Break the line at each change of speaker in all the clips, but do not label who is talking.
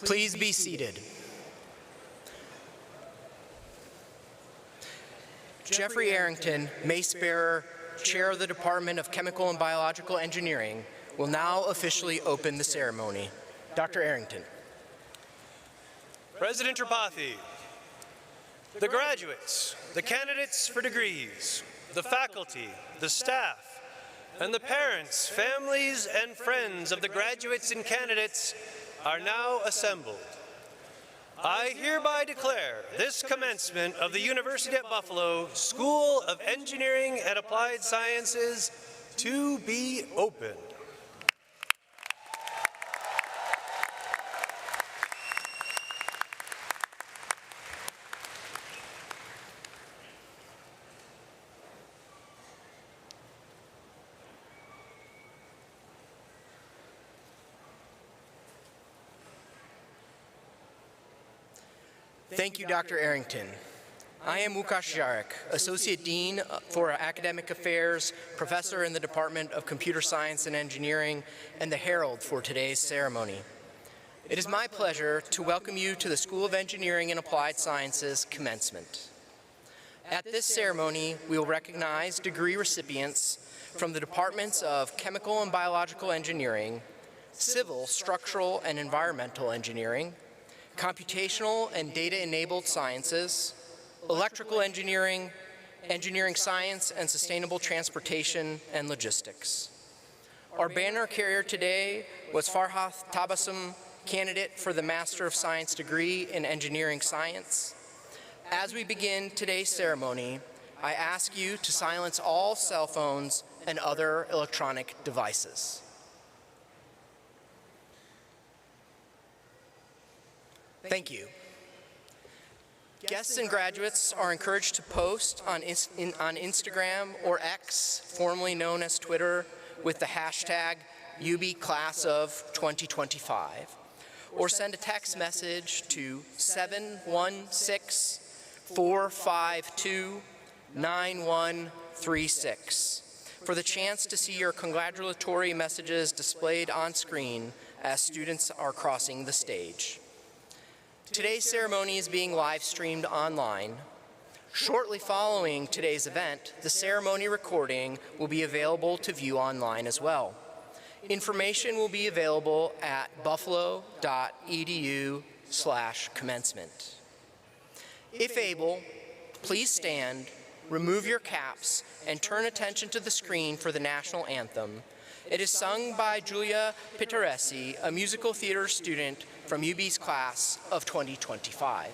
Please be seated. Jeffrey Arrington, Mace Bearer, Chair of the Department of Chemical and Biological Engineering, will now officially open the ceremony. Dr. Arrington.
President Tripathi, the graduates, the candidates for degrees, the faculty, the staff, and the parents, families, and friends of the graduates and candidates are now assembled. I hereby declare this commencement of the University at Buffalo School of Engineering and Applied Sciences to be open.
Thank you, Dr. Arrington. I am Łukasz Jarek, Associate Dean for Academic Affairs, Professor in the Department of Computer Science and Engineering, and the herald for today's ceremony. It is my pleasure to welcome you to the School of Engineering and Applied Sciences commencement. At this ceremony, we will recognize degree recipients from the Departments of Chemical and Biological Engineering, Civil, Structural, and Environmental Engineering, Computational and Data-Enabled Sciences, Electrical Engineering, Engineering Science and Sustainable Transportation and Logistics. Our banner carrier today was Farhath Tabassum, candidate for the Master of Science degree in Engineering Science. As we begin today's ceremony, I ask you to silence all cell phones and other electronic devices. Thank you. Guests and graduates are encouraged to post on Instagram or X, formerly known as Twitter, with the hashtag UBClassOf2025, or send a text message to 716-452-9136 for the chance to see your congratulatory messages displayed on screen as students are crossing the stage. Today's ceremony is being live streamed online. Shortly following today's event, the ceremony recording will be available to view online as well. Information will be available at buffalo.edu/commencement. If able, please stand, remove your caps, and turn attention to the screen for the national anthem. It is sung by Julia Pitaresi, a musical theater student from UB's class of 2025.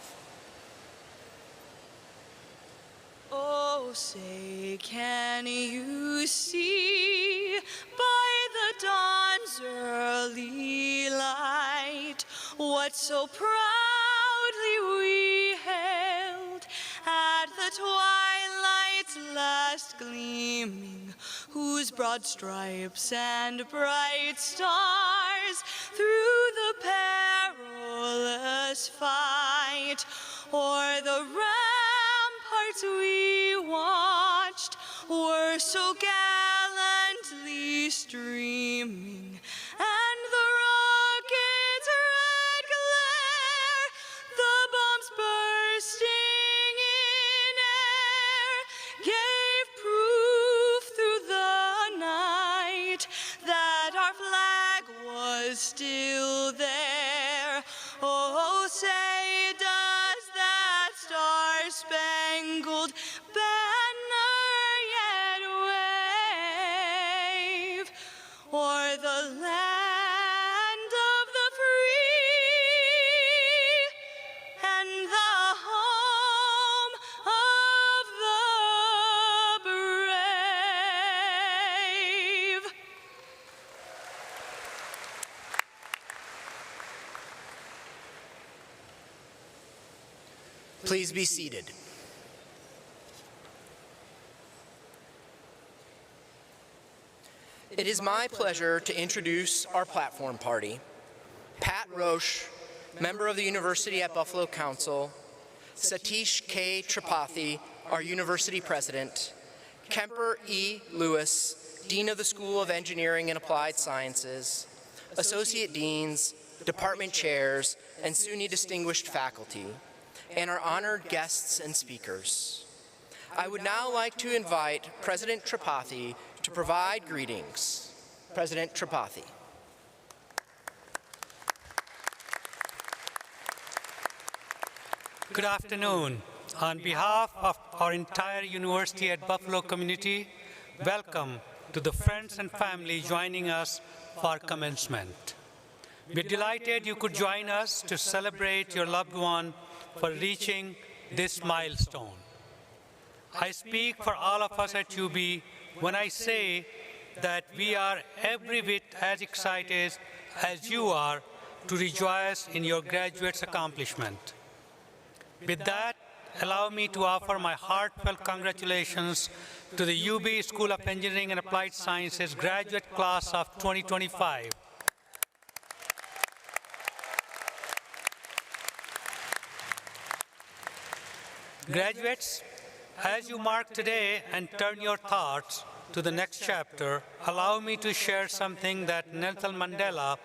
Oh, say, can you see by the dawn's early light what so proudly we hailed at the twilight's last gleaming, whose broad stripes and bright stars through the perilous fight o'er the ramparts we watched were so gallantly streaming, and the rocket's red glare, the bombs bursting in air, gave proof through the night that our flag was still there. Oh, say, does that star-spangled banner yet wave o'er the land of the free and the home of the brave?
Please be seated. It is my pleasure to introduce our platform party. Pat Roche, member of the University at Buffalo Council, Satish K. Tripathi, our university president, Kemper E. Lewis, Dean of the School of Engineering and Applied Sciences, Associate Deans, department chairs, and SUNY distinguished faculty, and our honored guests and speakers. I would now like to invite President Tripathi to provide greetings. President Tripathi.
Good afternoon. On behalf of our entire University at Buffalo community, welcome to the friends and family joining us for commencement. We're delighted you could join us to celebrate your loved one for reaching this milestone. I speak for all of us at UB when I say that we are every bit as excited as you are to rejoice in your graduate's accomplishment. With that, allow me to offer my heartfelt congratulations to the UB School of Engineering and Applied Sciences graduate class of 2025. Graduates, as you mark today and turn your thoughts to the next chapter, allow me to share something that Nelson Mandela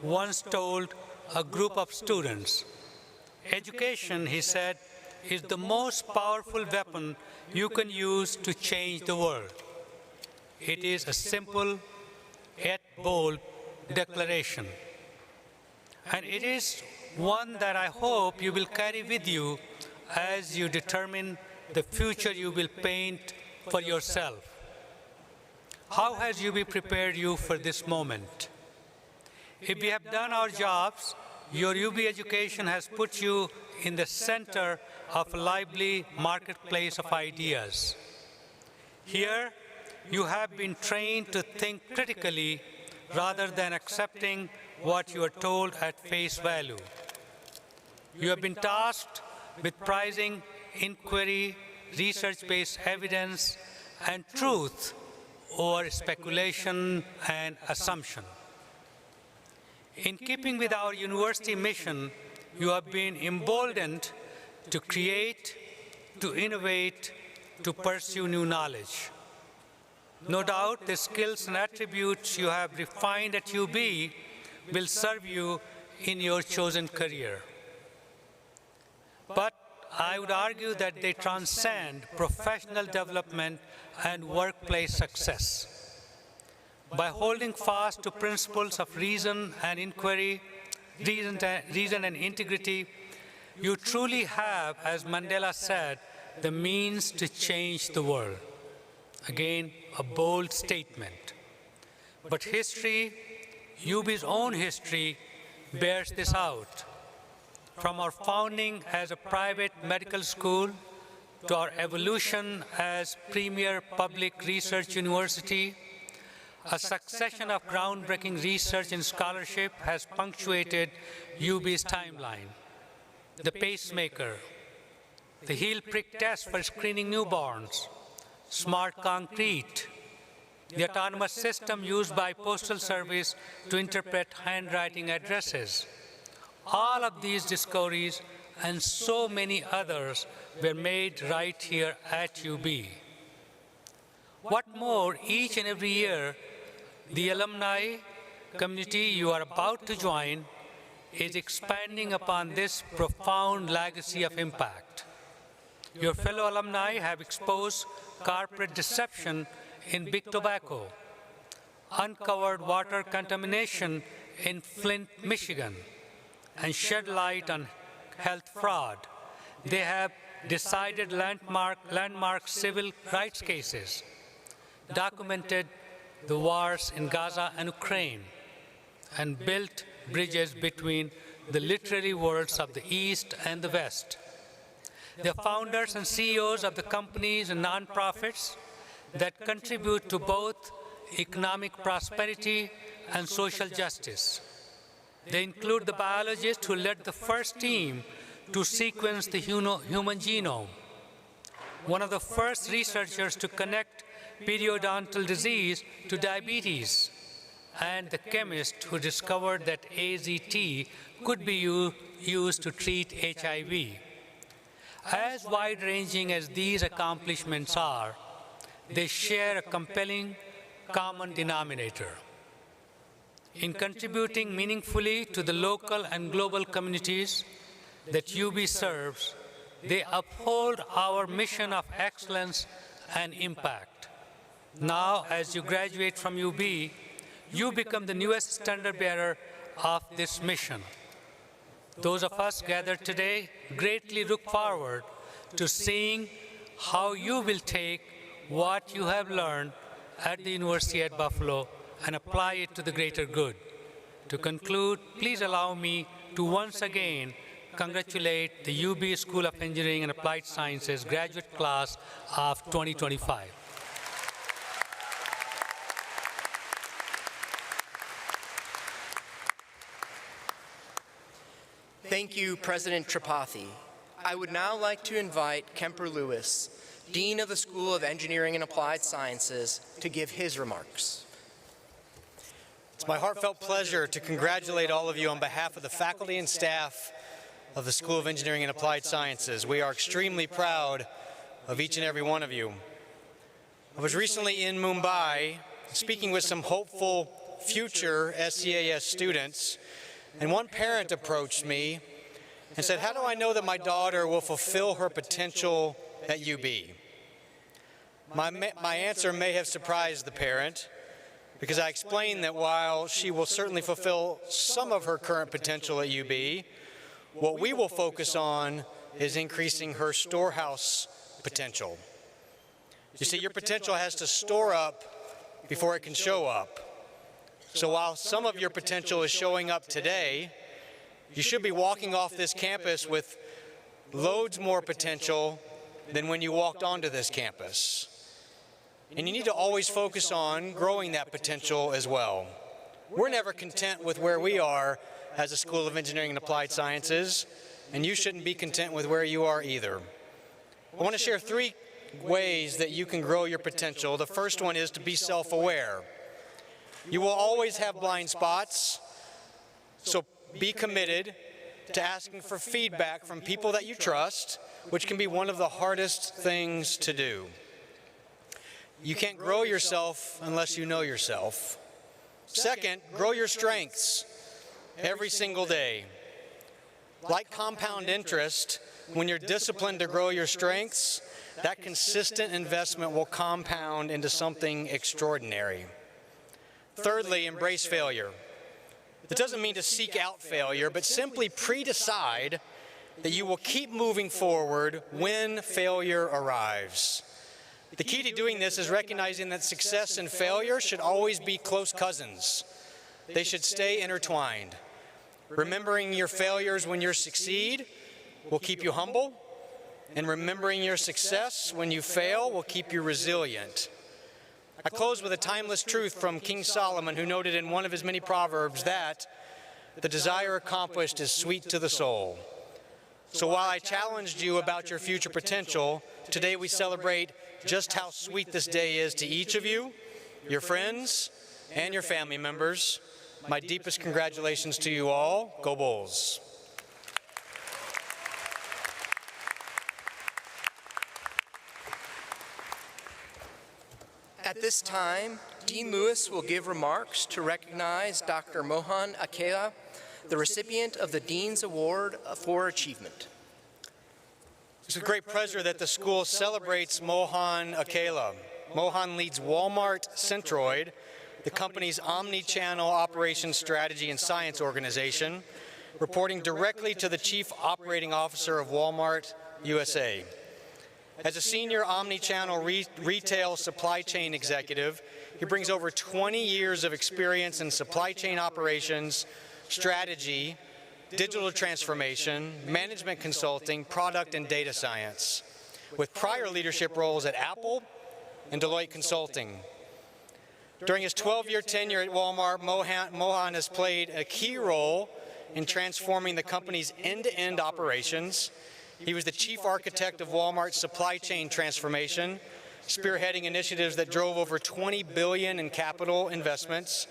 once told a group of students. Education, he said, is the most powerful weapon you can use to change the world. It is a simple yet bold declaration. And it is one that I hope you will carry with you as you determine the future you will paint for yourself. How has UB prepared you for this moment? If we have done our jobs, your UB education has put you in the center of a lively marketplace of ideas. Here, you have been trained to think critically rather than accepting what you are told at face value. You have been tasked with prizing inquiry, research-based evidence, and truth over speculation and assumption. In keeping with our university mission, you have been emboldened to create, to innovate, to pursue new knowledge. No doubt the skills and attributes you have refined at UB will serve you in your chosen career. But I would argue that they transcend professional development and workplace success. By holding fast to principles of reason and inquiry, reason and integrity, you truly have, as Mandela said, the means to change the world. Again, a bold statement. But history, UB's own history, bears this out. From our founding as a private medical school to our evolution as premier public research university, a succession of groundbreaking research and scholarship has punctuated UB's timeline. The pacemaker, the heel prick test for screening newborns, smart concrete, the autonomous system used by Postal Service to interpret handwriting addresses. All of these discoveries and so many others were made right here at UB. What more, each and every year, the alumni community you are about to join is expanding upon this profound legacy of impact. Your fellow alumni have exposed corporate deception in big tobacco, uncovered water contamination in Flint, Michigan, and shed light on health fraud. They have decided landmark civil rights cases, documented the wars in Gaza and Ukraine, and built bridges between the literary worlds of the East and the West. They are founders and CEOs of the companies and nonprofits that contribute to both economic prosperity and social justice. They include the biologist who led the first team to sequence the human genome, one of the first researchers to connect periodontal disease to diabetes, and the chemist who discovered that AZT could be used to treat HIV. As wide-ranging as these accomplishments are, they share a compelling common denominator. in contributing meaningfully to the local and global communities that UB serves, they uphold our mission of excellence and impact. Now, as you graduate from UB, you become the newest standard bearer of this mission. Those of us gathered today greatly look forward to seeing how you will take what you have learned at the University at Buffalo and apply it to the greater good. To conclude, please allow me to once again congratulate the UB School of Engineering and Applied Sciences graduate class of 2025.
Thank you, President Tripathi. I would now like to invite Kemper Lewis, Dean of the School of Engineering and Applied Sciences, to give his remarks.
It's my heartfelt pleasure to congratulate all of you on behalf of the faculty and staff of the School of Engineering and Applied Sciences. We are extremely proud of each and every one of you. I was recently in Mumbai speaking with some hopeful future SCAS students, and one parent approached me and said, "How do I know that my daughter will fulfill her potential at UB?" My answer may have surprised the parent, because I explained that while she will certainly fulfill some of her current potential at UB, what we will focus on is increasing her storehouse potential. You see, your potential has to store up before it can show up. So while some of your potential is showing up today, you should be walking off this campus with loads more potential than when you walked onto this campus. And you need to always focus on growing that potential as well. We're never content with where we are as a School of Engineering and Applied Sciences, and you shouldn't be content with where you are either. I want to share 3 ways that you can grow your potential. The first one is to be self-aware. You will always have blind spots, so be committed to asking for feedback from people that you trust, which can be one of the hardest things to do. You can't grow yourself unless you know yourself. Second, grow your strengths every single day. Like compound interest, when you're disciplined to grow your strengths, that consistent investment will compound into something extraordinary. Thirdly, embrace failure. It doesn't mean to seek out failure, but simply pre-decide that you will keep moving forward when failure arrives. The key to doing this is recognizing that success and failure should always be close cousins. They should stay intertwined. Remembering your failures when you succeed will keep you humble, and remembering your success when you fail will keep you resilient. I close with a timeless truth from King Solomon, who noted in one of his many proverbs that the desire accomplished is sweet to the soul. So while I challenged you about your future potential, today we celebrate just how sweet this day is to each of you, your friends, and your family members. My deepest congratulations to you all. Go Bulls.
At this time, Dean Lewis will give remarks to recognize Dr. Mohan Akela, the recipient of the Dean's Award for Achievement.
It's a great pleasure that the school celebrates Mohan Akela. Mohan leads Walmart Centroid, the company's omni-channel operations strategy and science organization, reporting directly to the Chief Operating Officer of Walmart USA. As a senior omni-channel retail supply chain executive, he brings over 20 years of experience in supply chain operations, strategy, digital transformation, management consulting, product and data science, with prior leadership roles at Apple and Deloitte Consulting. During his 12-year tenure at Walmart, Mohan has played a key role in transforming the company's end-to-end operations. He was the chief architect of Walmart's supply chain transformation, spearheading initiatives that drove over $20 billion in capital investments,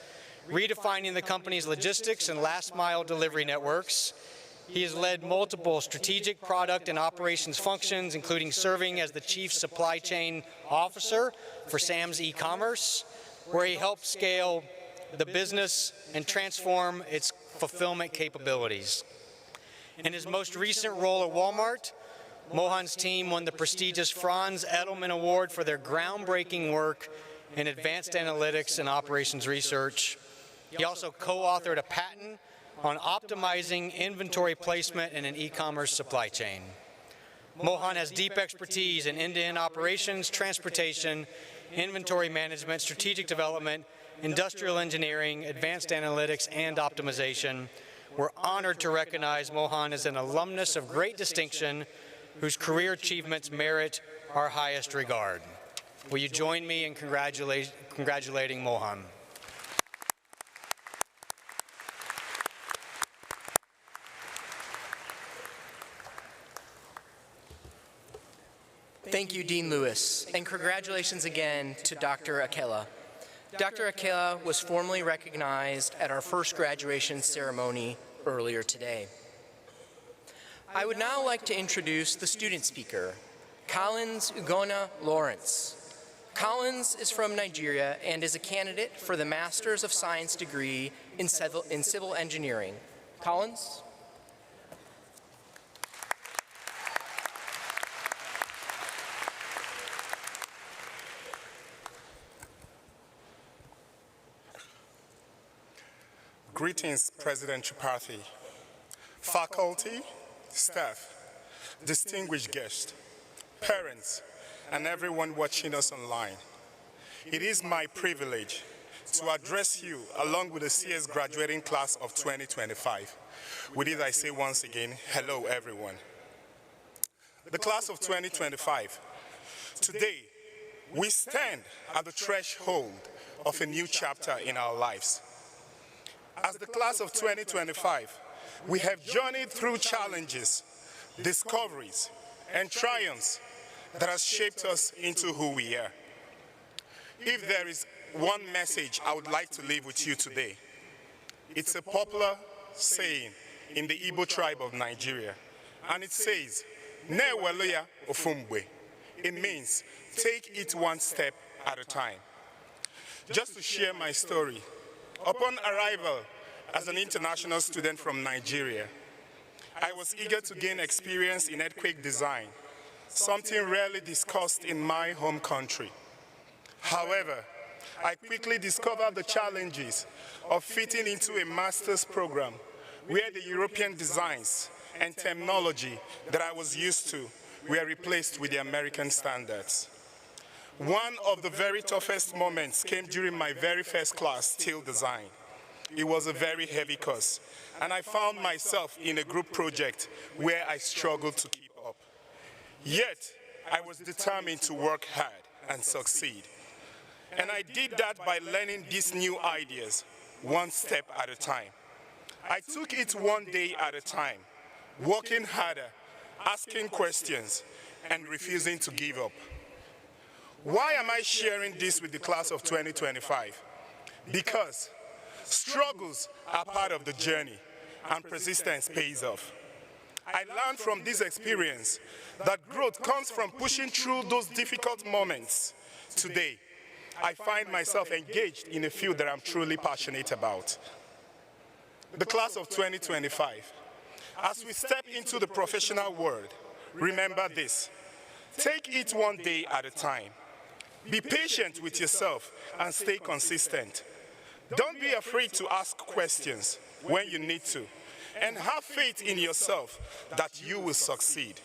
redefining the company's logistics and last-mile delivery networks. He has led multiple strategic product and operations functions, including serving as the chief supply chain officer for Sam's e-commerce, where he helped scale the business and transform its fulfillment capabilities. In his most recent role at Walmart, Mohan's team won the prestigious Franz Edelman Award for their groundbreaking work in advanced analytics and operations research. He also co-authored a patent on optimizing inventory placement in an e-commerce supply chain. Mohan has deep expertise in end-to-end operations, transportation, inventory management, strategic development, industrial engineering, advanced analytics, and optimization. We're honored to recognize Mohan as an alumnus of great distinction whose career achievements merit our highest regard. Will you join me in congratulating Mohan?
Thank you, Dean Lewis, and congratulations again to Dr. Akela. Dr. Akela was formally recognized at our first graduation ceremony earlier today. I would now like to introduce the student speaker, Collins Ugonna Lawrence. Collins is from Nigeria and is a candidate for the Masters of Science degree in Civil Engineering. Collins?
Greetings, President Tripathi, faculty, staff, distinguished guests, parents, and everyone watching us online. It is my privilege to address you along with the CS graduating class of 2025. With it, I say once again, hello, everyone. The class of 2025. Today, we stand at the threshold of a new chapter in our lives. As the class of 2025, we have journeyed through challenges, discoveries, and triumphs that has shaped us into who we are. If there is one message I would like to leave with you today, it's a popular saying in the Igbo tribe of Nigeria, and it says, "Ne weluya ofumgbe." It means, take it one step at a time. Just to share my story, upon arrival as an international student from Nigeria, I was eager to gain experience in earthquake design, something rarely discussed in my home country. However, I quickly discovered the challenges of fitting into a master's program where the European designs and terminology that I was used to were replaced with the American standards. One of the very toughest moments came during my very first class, steel design. It was a very heavy course, and I found myself in a group project where I struggled to keep up. Yet, I was determined to work hard and succeed. And I did that by learning these new ideas, one step at a time. I took it one day at a time, working harder, asking questions, and refusing to give up. Why am I sharing this with the class of 2025? Because struggles are part of the journey, and persistence pays off. I learned from this experience that growth comes from pushing through those difficult moments. Today, I find myself engaged in a field that I'm truly passionate about. The class of 2025. As we step into the professional world, remember this: take it one day at a time. Be patient with yourself and stay consistent. Don't be afraid to ask questions when you need to, and have faith in yourself that you will succeed.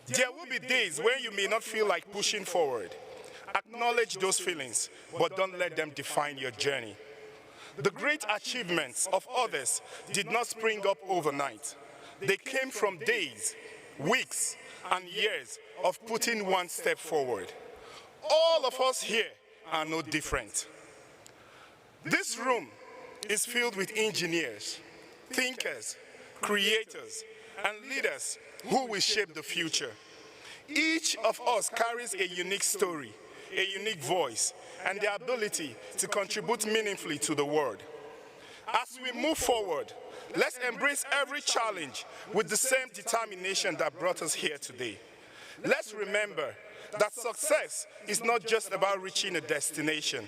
There will be days when you may not feel like pushing forward. Acknowledge those feelings, but don't let them define your journey. The great achievements of others did not spring up overnight. They came from days, weeks, and years of putting one step forward. All of us here are no different. This room is filled with engineers, thinkers, creators, and leaders who will shape the future. Each of us carries a unique story, a unique voice, and the ability to contribute meaningfully to the world. As we move forward, let's embrace every challenge with the same determination that brought us here today. Let's remember that success is not just about reaching a destination,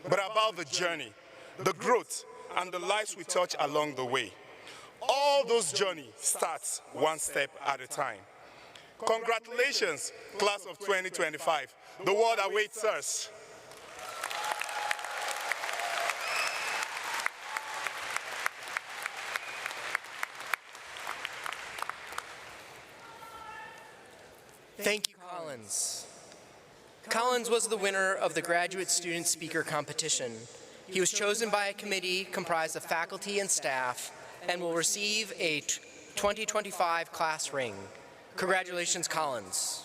but about the journey, the growth, and the lives we touch along the way. All those journeys start one step at a time. Congratulations, class of 2025. The world awaits us.
Thank you, Collins. Collins was the winner of the Graduate Student Speaker Competition. He was chosen by a committee comprised of faculty and staff and will receive a 2025 class ring. Congratulations, Collins.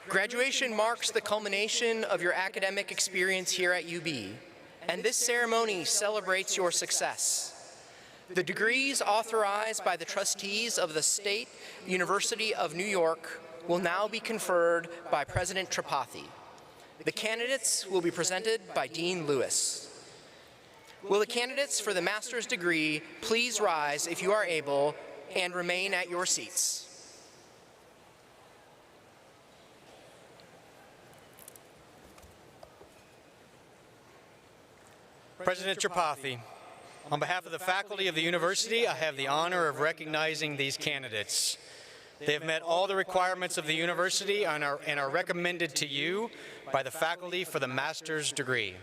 Graduation marks the culmination of your academic experience here at UB, and this ceremony celebrates your success. The degrees authorized by the trustees of the State University of New York will now be conferred by President Tripathi. The candidates will be presented by Dean Lewis. Will the candidates for the master's degree please rise if you are able and remain at your seats?
President Tripathi, on behalf of the faculty of the university, I have the honor of recognizing these candidates. They have met all the requirements of the university and are recommended to you by the faculty for the master's degree.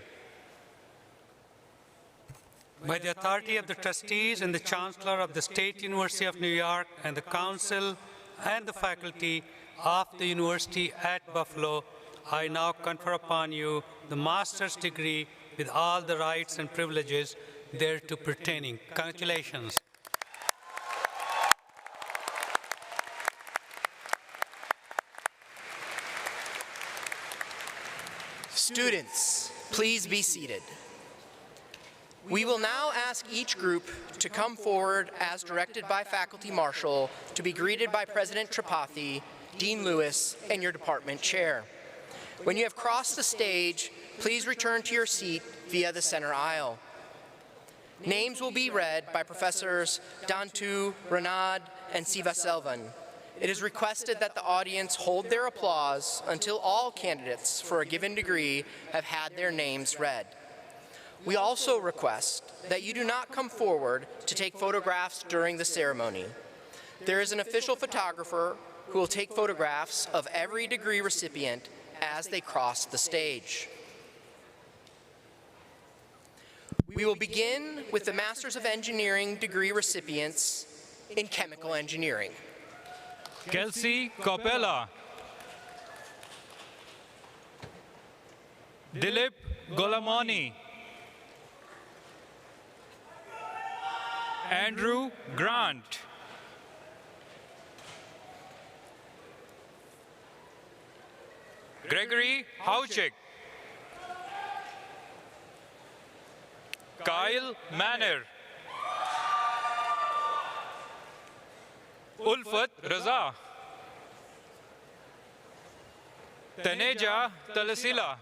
By the authority of the trustees and the Chancellor of the State University of New York and the Council and the faculty of the University at Buffalo, I now confer upon you the master's degree with all the rights and privileges thereto pertaining. Congratulations.
Students, please be seated. We will now ask each group to come forward as directed by Faculty Marshal to be greeted by President Tripathi, Dean Lewis, and your department chair. When you have crossed the stage, please return to your seat via the center aisle. Names will be read by Professors Dantu, Ranad, and Sivaselvan. It is requested that the audience hold their applause until all candidates for a given degree have had their names read. We also request that you do not come forward to take photographs during the ceremony. There is an official photographer who will take photographs of every degree recipient as they cross the stage. We will begin with the Masters of Engineering degree recipients in Chemical Engineering.
Kelsey Copella, Dilip Golamani, Andrew Grant, Gregory Hauchik, Kyle Manner, Ulfat Raza, Taneja Talasila,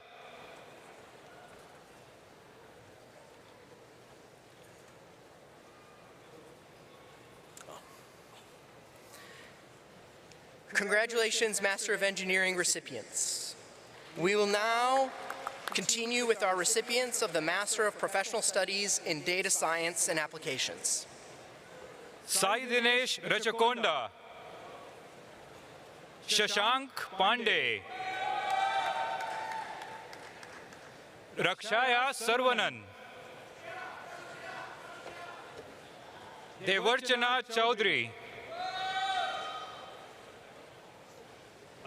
Congratulations, Master of Engineering recipients. We will now continue with our recipients of the Master of Professional Studies in Data Science and Applications.
Sai Dinesh Rachakonda, Shashank Pandey, Rakshaya Sarvanan, Devarchana Chaudhary,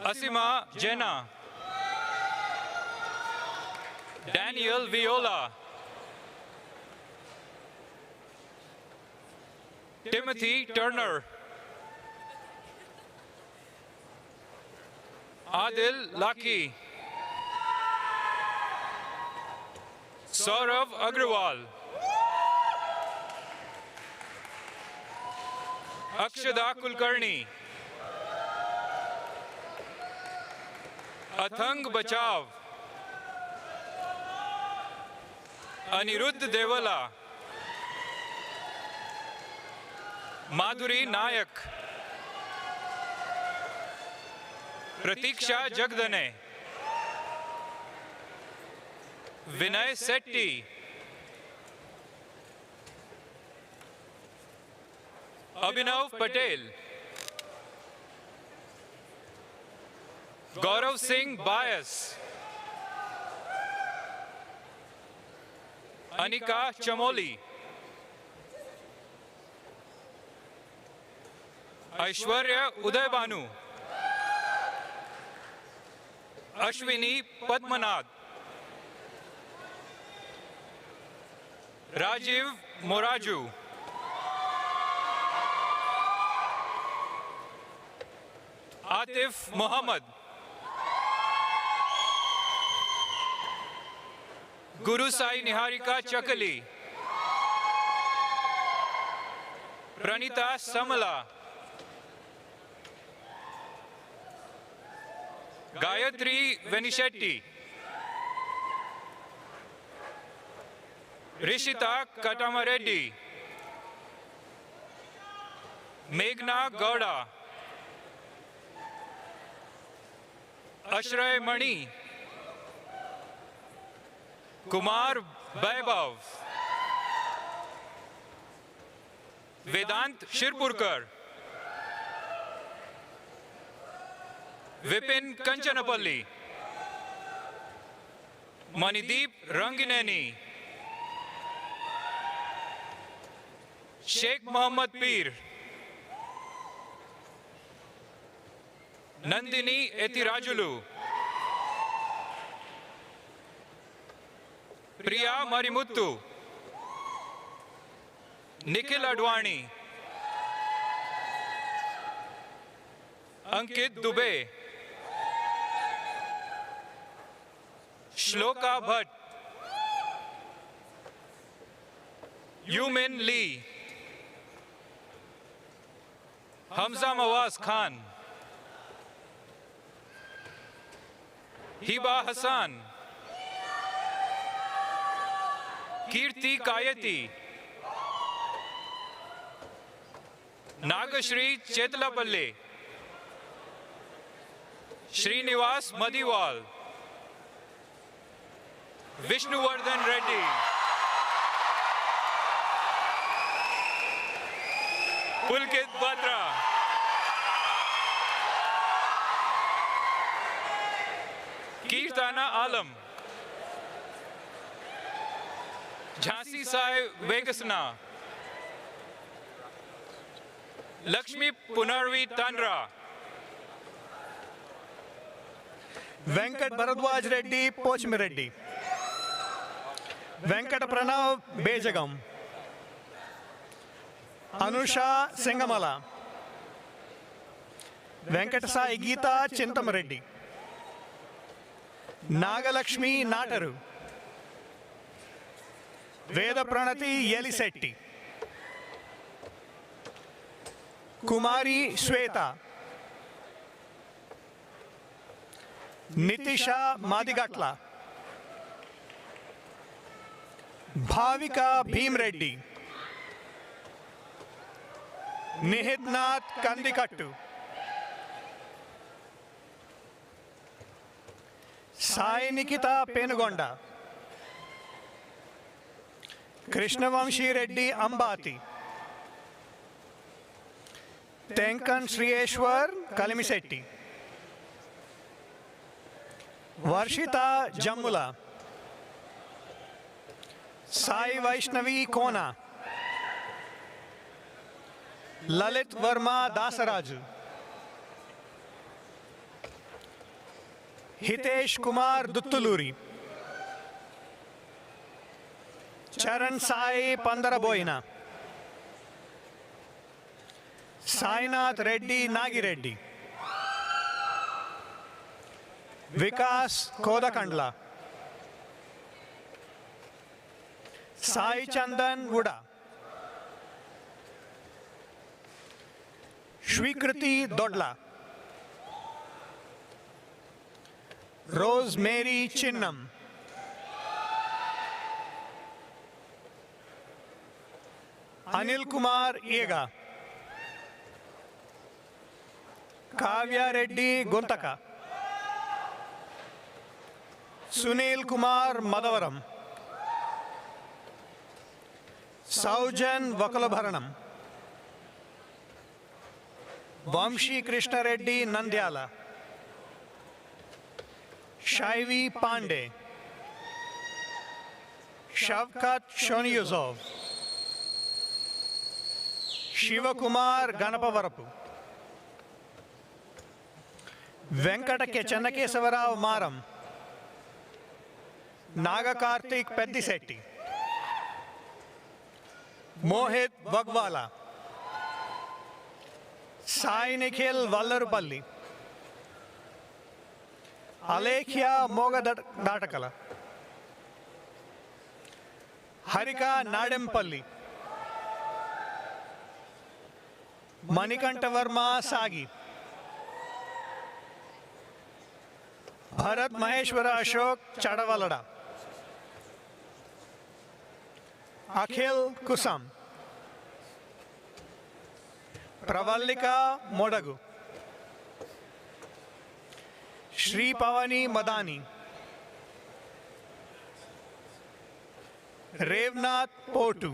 Asima Jena, Daniel Viola, Timothy Turner, Adil Laki, Saurav Agrawal, Akshada Kulkarni, Athang Bachav, Anirudh Devala, Madhuri Nayak, प्रतीक्षा जगदने, विनय सेट्टी, अभिनव पटेल, गौरव सिंह बायस, अनिका चमोली, ऐश्वर्य उदयभानु, अश्विनी पद्मनाथ, राजीव मोराजू, आतिफ मोहम्मद, गुरु साई निहारिका चकली, प्रणीता समला, गायत्री वेनिशेट्टी, ऋषिता कटामरेड्डी, मेघना गौड़ा, अश्रय मणि, कुमार वैभव, वेदांत शिरपुरकर, विपिन कंचनपल्ली, मणिदीप रंगिनेनी, शेख मोहम्मद पीर, नंदिनी एतिराजुलू, प्रिया मरिमुत्तु, निखिल अडवाणी, अंकित दुबे, श्लोका भट्ट, यूमिन ली, हमजा मवाज खान, हिबा हसन, कीर्ति कायती, नागश्री चेतलापल्ले, श्रीनिवास मदिवाल, विष्णुवर्धन रेड्डी, पुलकित बत्रा, कीर्ताना आलम, झांसी साई वेगसना, लक्ष्मी पुनर्वी तांड्रा,
वेंकट भरद्वाज रेड्डी पोचमिरेड्डी, वेंकट प्रणव बेजगम, अनुषा सिंगमला, वेंकट साई गीता चिंतमरेड्डी, नागलक्ष्मी नाटरू, वेद प्रणति येलिसेट्टी, कुमारी श्वेता, नितिशा मादिगट्ला, भाविका भीमरेड्डी, निहितनाथ कंदिकट्टू, साई निकिता पेनुगोंडा, कृष्णवंशी रेड्डी अंबाती, तेंकन श्रीयेश्वर कलिमिसेट्टी, वर्षिता जम्मुला, साई वैष्णवी कोना, ललित वर्मा दासराजू, हितेश कुमार दुत्तुलूरी, चरण साई पंदरबोइना, साईनाथ रेड्डी नागिरेड्डी, विकास कोदकंडला, साई चंदन वुडा, स्वीकृति दोडला, रोज मेरी चिन्नम, Anil Kumar येगा, Kavya Reddy गुंतका, Sunil Kumar Madavaram, Saujan Vakalabharanam, Vamshi Krishna Reddy Nandyala, Shaivi Pandey, Shavkat Shoniyuzov, Shivakumar Ganapavarapu, Venkata Channakesavara Maram, Naga Karthik Peddisetti, Mohit Vagwala, Sai Nikhil Vallarupalli, Alekhya Mogadatakala, Harika Nadempalli, Manikanta Verma Sagi, Bharat Maheshwara Ashok Chadavalada, Akhil Kusam, Pravallika Modagu, Shri Pavani Madani, Revnath Potu,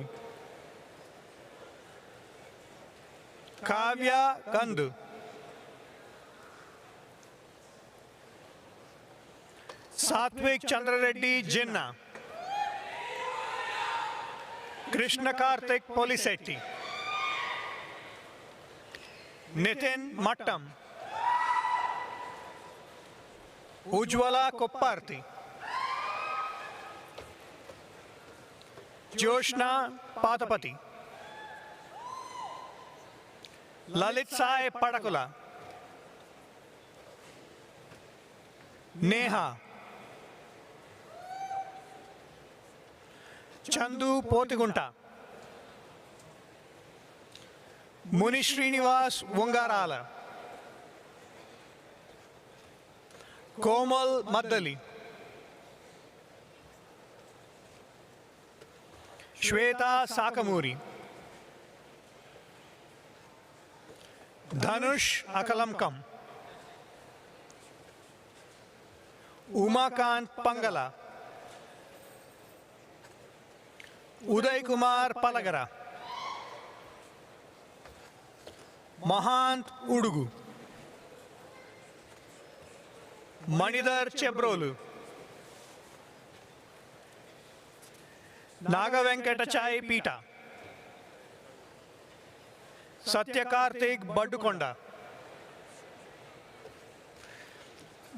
Kavya Kandu, Satvik Chandra Reddy Jinnah, Krishna Karthik Polisetti, Nitin Mattam, Ujwala Kopparthi, Joshna Patapati, Lalit Sai Padakula, Neha, Chandu Potigunta, Muni Srinivas Wungarala, Komal Maddali, Shweta Sakamuri, Dhanush Akalamkam, Umakant Pangala, Uday Kumar Palagara, Mahant Udugu, Manidhar Chebrolu, Naga Venkatachai Pita, Satyakarthik Badukonda,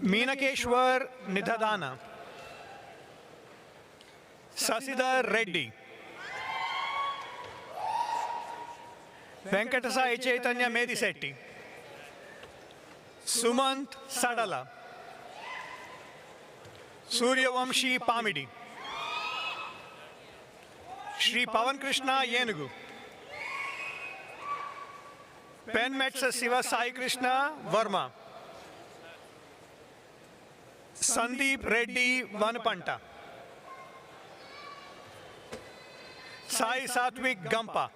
Meenakeshwar Nidhadana, Sasidhar Reddy, Venkatasai Chaitanya Medisetti, Sumant Sadala, Suryavamshi Pamidi, Shri Pavan Krishna Yenugu, Penmetsa Siva Sai Krishna Verma, Sandeep Reddy Vanapanta, Sai Satvik Gampa,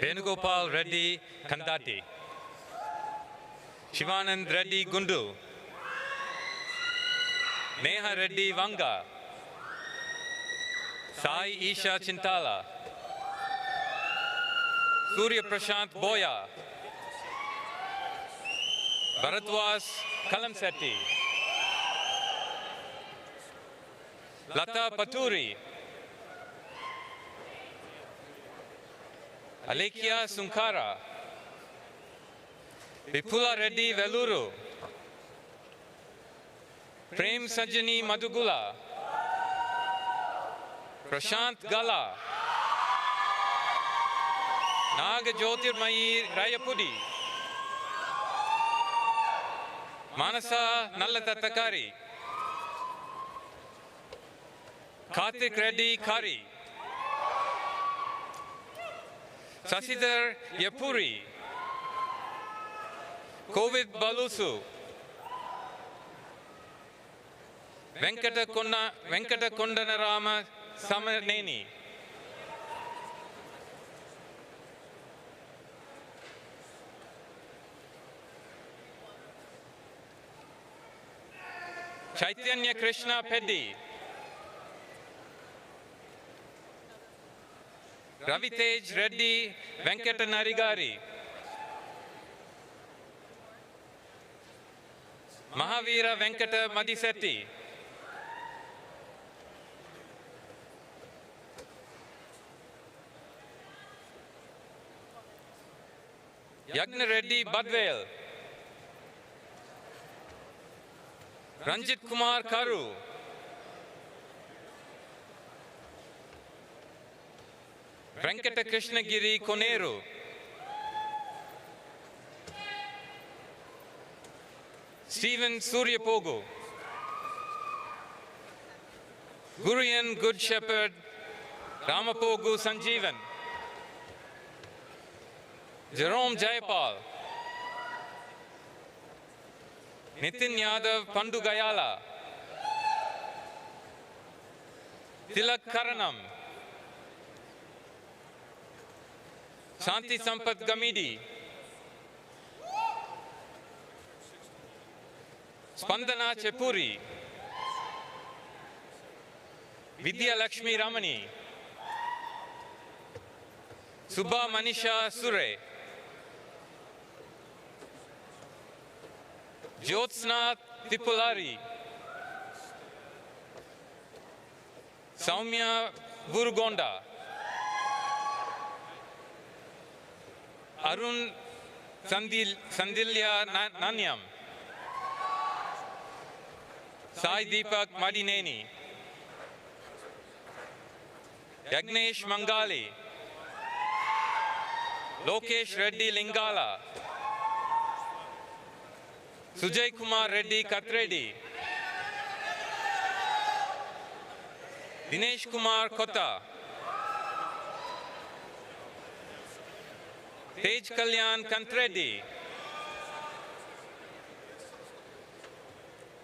Venugopal Reddy Kandati, Shivanand Reddy Gundu, Neha Reddy Vanga, Sai Isha Chintala, Surya Prashant Boya, Bharatwas Kalamsetti, Lata Paturi, Alekhya Sunkara, Vipula Reddy Veluru, Prem Sanjani Madugula, Prashant Gala, Naga Jyotirmayi Rayapudi, Manasa Nallatatakari, Karthik Reddy Kari, Sasidhar Yapuri, Kovid Balusu, Venkata Kondanarama Samaneni, Chaitanya Krishna Peddi, Ravitej Reddy Venkata Narigari, Mahavira Venkata Madisetti, Yagna Reddy Badvel, Ranjit Kumar Karu, Venkata Krishnagiri Koneru, Stephen Suryapogu, Gurian Good Shepherd Ramapogu Sanjeevan, Jerome Jayapal, Nitin Yadav Pandu Gayala, Tilak Karanam, Shanti Sampat Gamidi, Spandana Chepuri, Vidya Lakshmi Ramani, Subha Manisha Sure, Jyotsna Tipulari, Saumya Burugonda, Arun Sandilya Nanyam, Sai Deepak Madineni, Yagnesh Mangali, Lokesh Reddy Lingala, Sujay Kumar Reddy Katredi, Dinesh Kumar Kota, Tej Kalyan Kantreddy,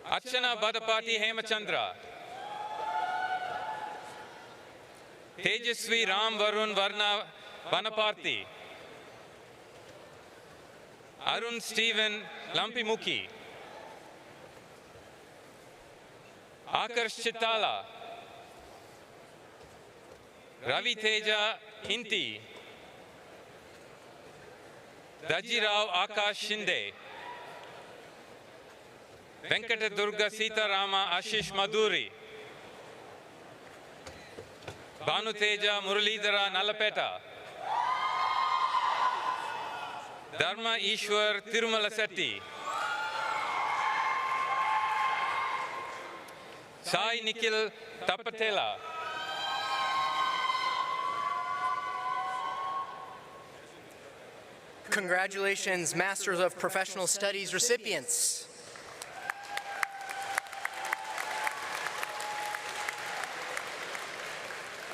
Archana Badapati Hemachandra, Tejasvi Ram Varun Varna Vanaparthi, Arun Stephen Lampimuki, Akarsh Chitala, Ravi Teja Inti, Dajirao Akash Shinde, Venkata Durga Sita Rama Ashish Maduri, Banu Teja Muralidhara Nalapeta, Dharma Ishwar Tirumala Setti, Sai Nikhil Tapatela,
Congratulations, Masters of Professional Studies recipients.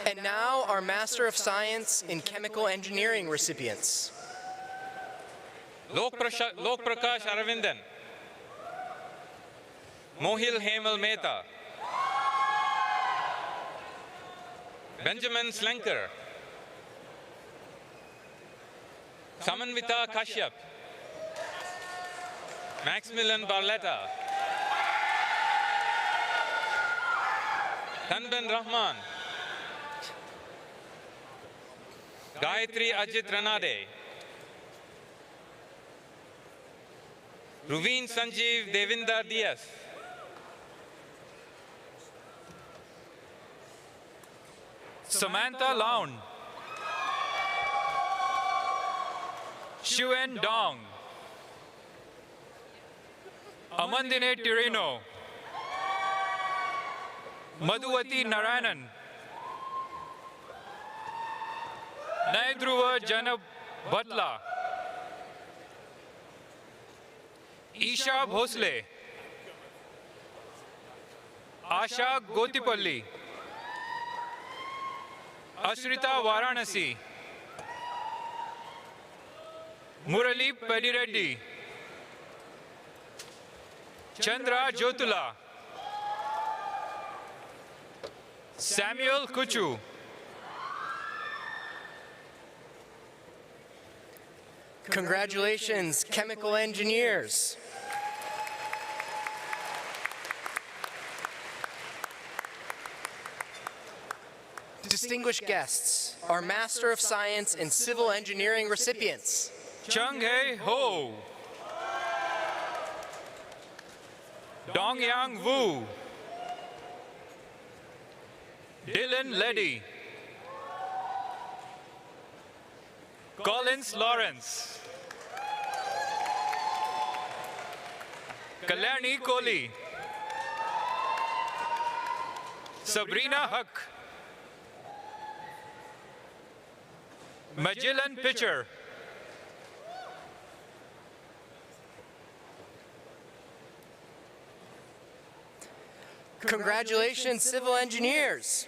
And now our Master of Science in Chemical Engineering recipients.
Lok Prakash Aravindan, Mohil Hemal Mehta, Benjamin Slenker, Samanvita Kashyap, Maximilian Barletta, Tanban Rahman, Gayatri Ajit Ranade, Ruveen Sanjeev Devinder Diaz,
Samantha Laun, Shuen Dong, Amandine Tirino, Madhuvati Narayanan, Naidruva Janab Bhatla, Isha Bhosle, Asha Gotipalli, Ashrita Varanasi, Murali Pedireddy, Chandra Jyotula, Samuel Kuchu,
Congratulations, chemical engineers. Distinguished guests, our Master of Science in Civil Engineering recipients.
Chung Hae Ho, Dong Yang Wu, Dylan Leddy, Collins Lawrence, Kalyani Kohli, Sabrina Huck, Magellan Pitcher,
Congratulations, civil engineers.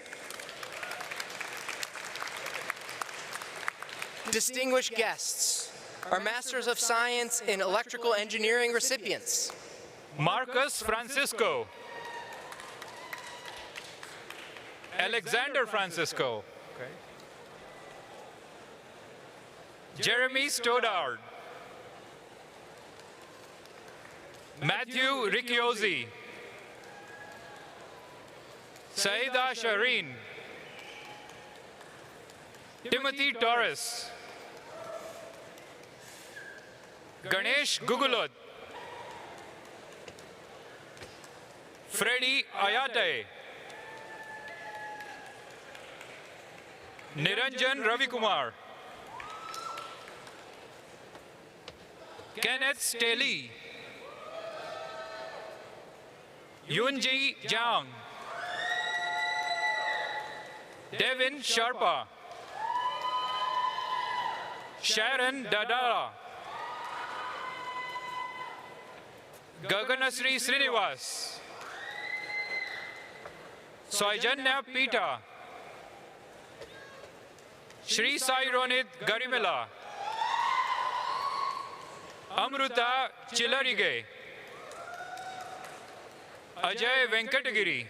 Distinguished guests, our Masters of Science in Electrical Engineering recipients.
Marcus Francisco, Alexander Francisco, Jeremy Stoddard, Matthew Ricciozzi, Saida Shireen, Timothy Torres, Ganesh Gugulot, Freddie Ayate, Niranjan Ravikumar, Kenneth Staley, Yunji Jiang, Devin Sharpa, Sharon Dadara, Gaganasri Srinivas, Soijanya Pita, Shri Sai Ronit Garimela, Amruta Chilarige, Ajay Venkatagiri,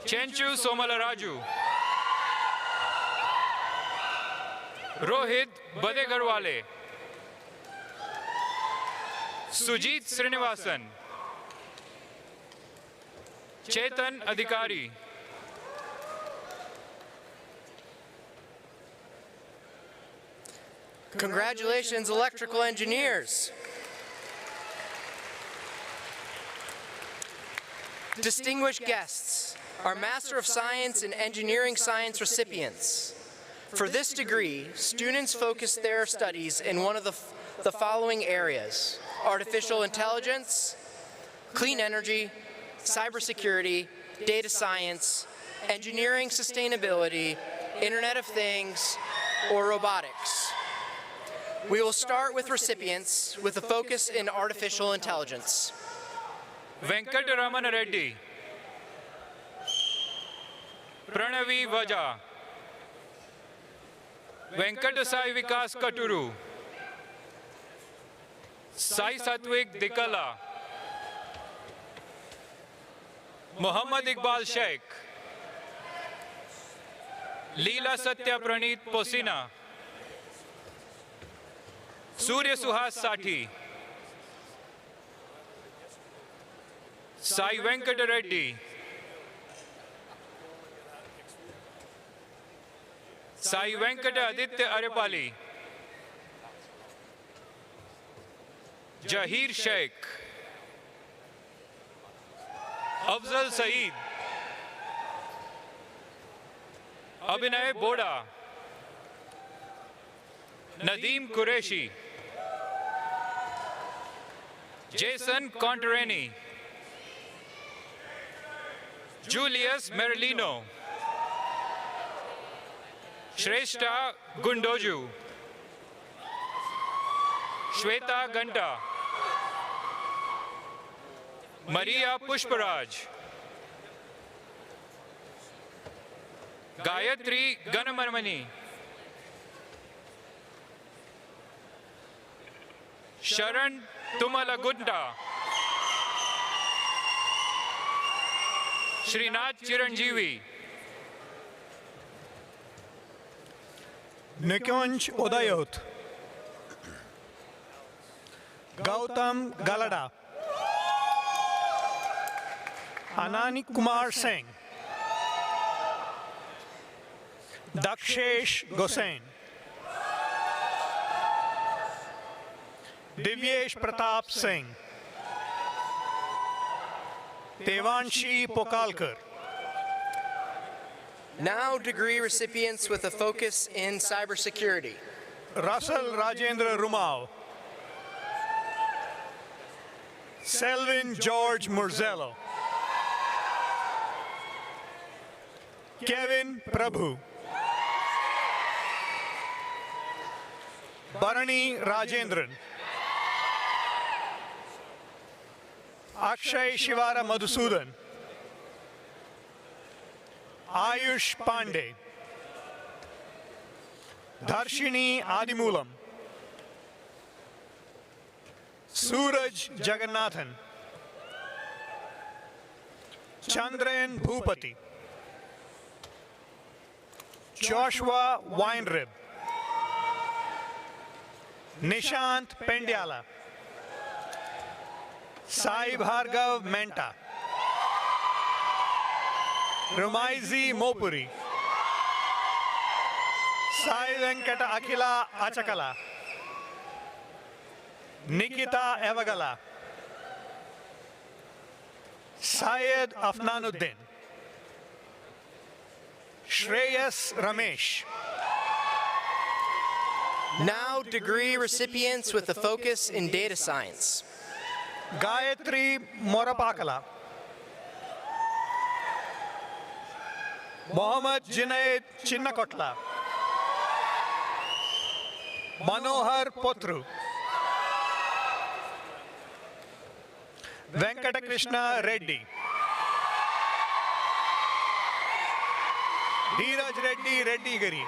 Chenchu Somalaraju, Rohit Badegarwale, Sujit Srinivasan, Chetan Adhikari,
Congratulations, electrical engineers. Distinguished guests, our Master of Science in Engineering Science recipients. For this degree, students focus their studies in one of the following areas: artificial intelligence, clean energy, cybersecurity, data science, engineering sustainability, Internet of Things, or robotics. We will start with recipients with a focus in artificial intelligence.
Venkataraman Reddy, Pranavi Vaja, Venkatasai Vikas Katuru, Sai Satwik Dikala, Muhammad Iqbal Sheikh, Leela Satya Pranit Posina, Surya Suhas Sati, Sai Venkata Reddy, Sai Venkata Aditya Arepali, Jahir Sheikh, Afzal Saeed, Abhinay Boda, Nadeem Qureshi, Jason Contareni, Julius Merlino, Shrestha Gundoju, Shweta Ganta, Maria Pushparaj, Gayatri Ganamarmani, Sharan Tumalagunda, Srinath Chiranjeevi,
Nikunj Udayot, Gautam Galada, Anani Kumar Singh, Dakshesh Gosain, Divyesh Pratap Singh, Devanshi Pokalkar.
Now degree recipients with a focus in cybersecurity.
Russell Rajendra Rumau, Selvin George Murzello, Kevin Prabhu, Bharani Rajendran, Akshay Shivara Madhusudan, Ayush Pandey, Darshini Adimulam, Suraj Jagannathan, Chandran Bhupati, Joshua Weinrib, Nishant Pendyala, Sai Bhargav Menta, Rumaizi Mopuri, Sai Venkata Akila Achakala, Nikita Evagala, Syed Afnanuddin, Shreyas Ramesh.
Now degree recipients with a focus in data science.
Gayatri Morapakala, Mohammad Junaid Chinnakotla, Manohar Potru, Venkatakrishna Reddy, Dheeraj Reddy Reddigari,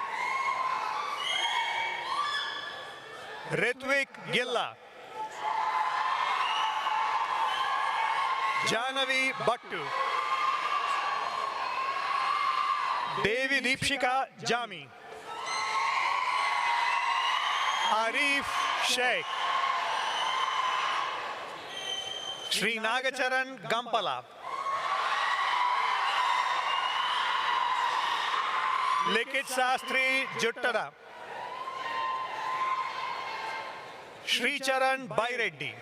Ritvik Gilla, Janavi Bhattu, Devi Deepshika Jami, Arif Sheikh, Sri Nagacharan Gampala, Likit Sastri Juttada, Sri Charan Baireddy,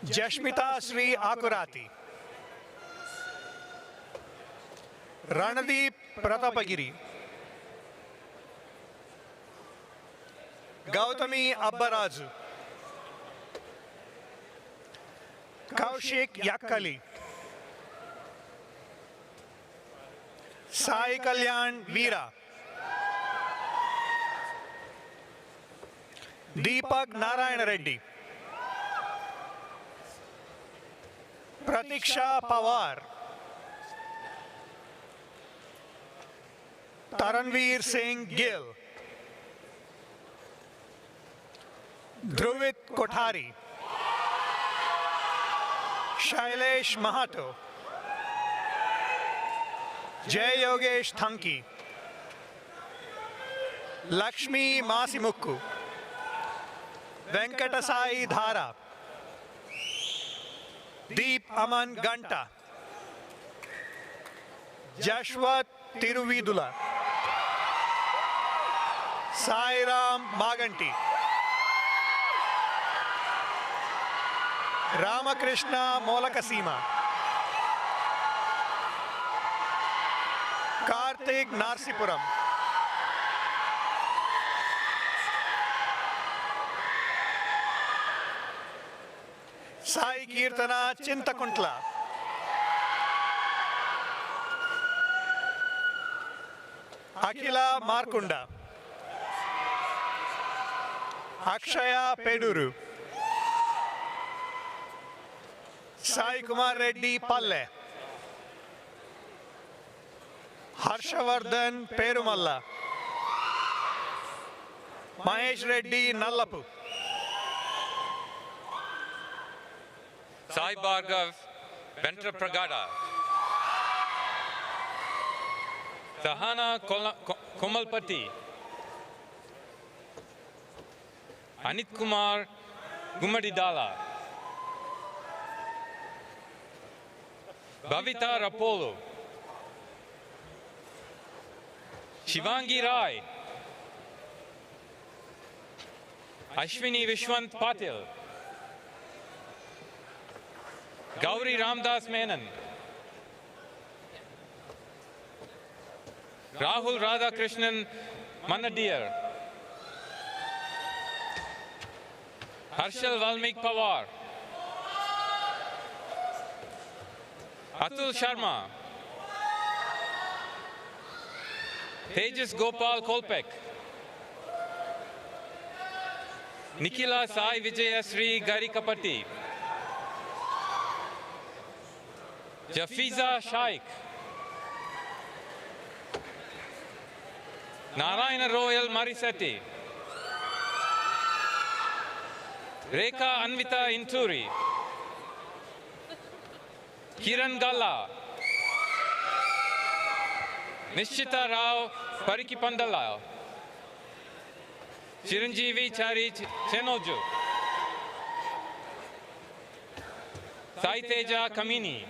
Jashmita Sri Akurati, Ranadeep Pratapagiri, Gautami Abbarazu, Kaushik Yakkali, Sai Kalyan Veera, Deepak Narayana Reddy, Pratiksha Pawar, Taranveer Singh Gill, Dhruvit Kothari, Shailesh Mahato, Jay Yogesh Thanki, Lakshmi Masimukku, Venkatasai Dhara, Deep Aman Ganta, Jashwat Tiruvidula, Sairam Maganti, Ramakrishna Molakasima, Karthik Narsipuram, Sai Kirtana Chintakuntla, Akila Markunda, Akshaya Peduru, Sai Kumar Reddy Palle, Harshavardhan Perumalla, Mahesh Reddy Nallapu,
Sai Bhargav Ventrapragada, Sahana Komalpati, Anit Kumar Gumadidala, Bhavita Rapolo, Shivangi Rai, Ashwini Vishwant Patil, Gauri Ramdas Menon, Rahul Radhakrishnan Manadir, Harshal Valmik Pawar, Atul Sharma, Tejas Gopal Kolpek, Nikhila Sai Vijaya Sri Garikapati, Jafiza Shaikh, Narayana Royal Marisetti, Rekha Anvita Inturi, Kiran Gala, Nishchita Rao Parikipandala, Chiranjeevi Chari Chenoju, Sai Teja Kamini,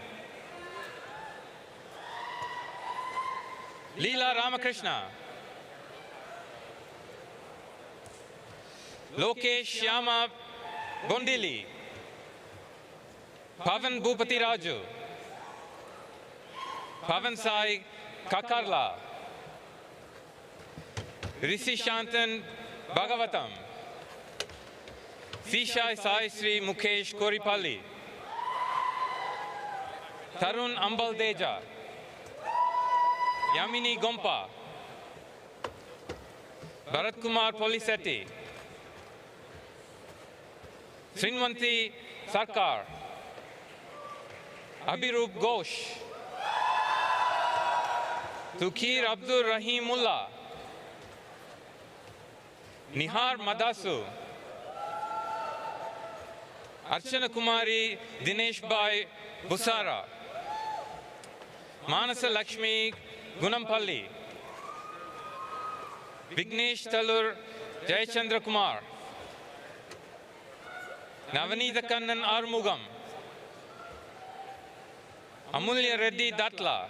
Leela Ramakrishna, Lokesh Shyama Gondili, Pavan Bhupati Raju, Pavan Sai Kakarla, Rishi Shantan Bhagavatam, Sishai Sai Sri Mukesh Koripalli, Tarun Ambal Deja, Yamini Gompa, Bharat Kumar Polisetti, Srinvanti Sarkar, Abhirup Ghosh, Tukir Abdul Rahim Mullah, Nihar Madasu, Archana Kumari Dinesh Bhai Busara, Manasa Lakshmi Gunampalli, Vignesh Talur Jayachandra Kumar, Navanitha Kannan Armugam, Amulya Reddy Datla,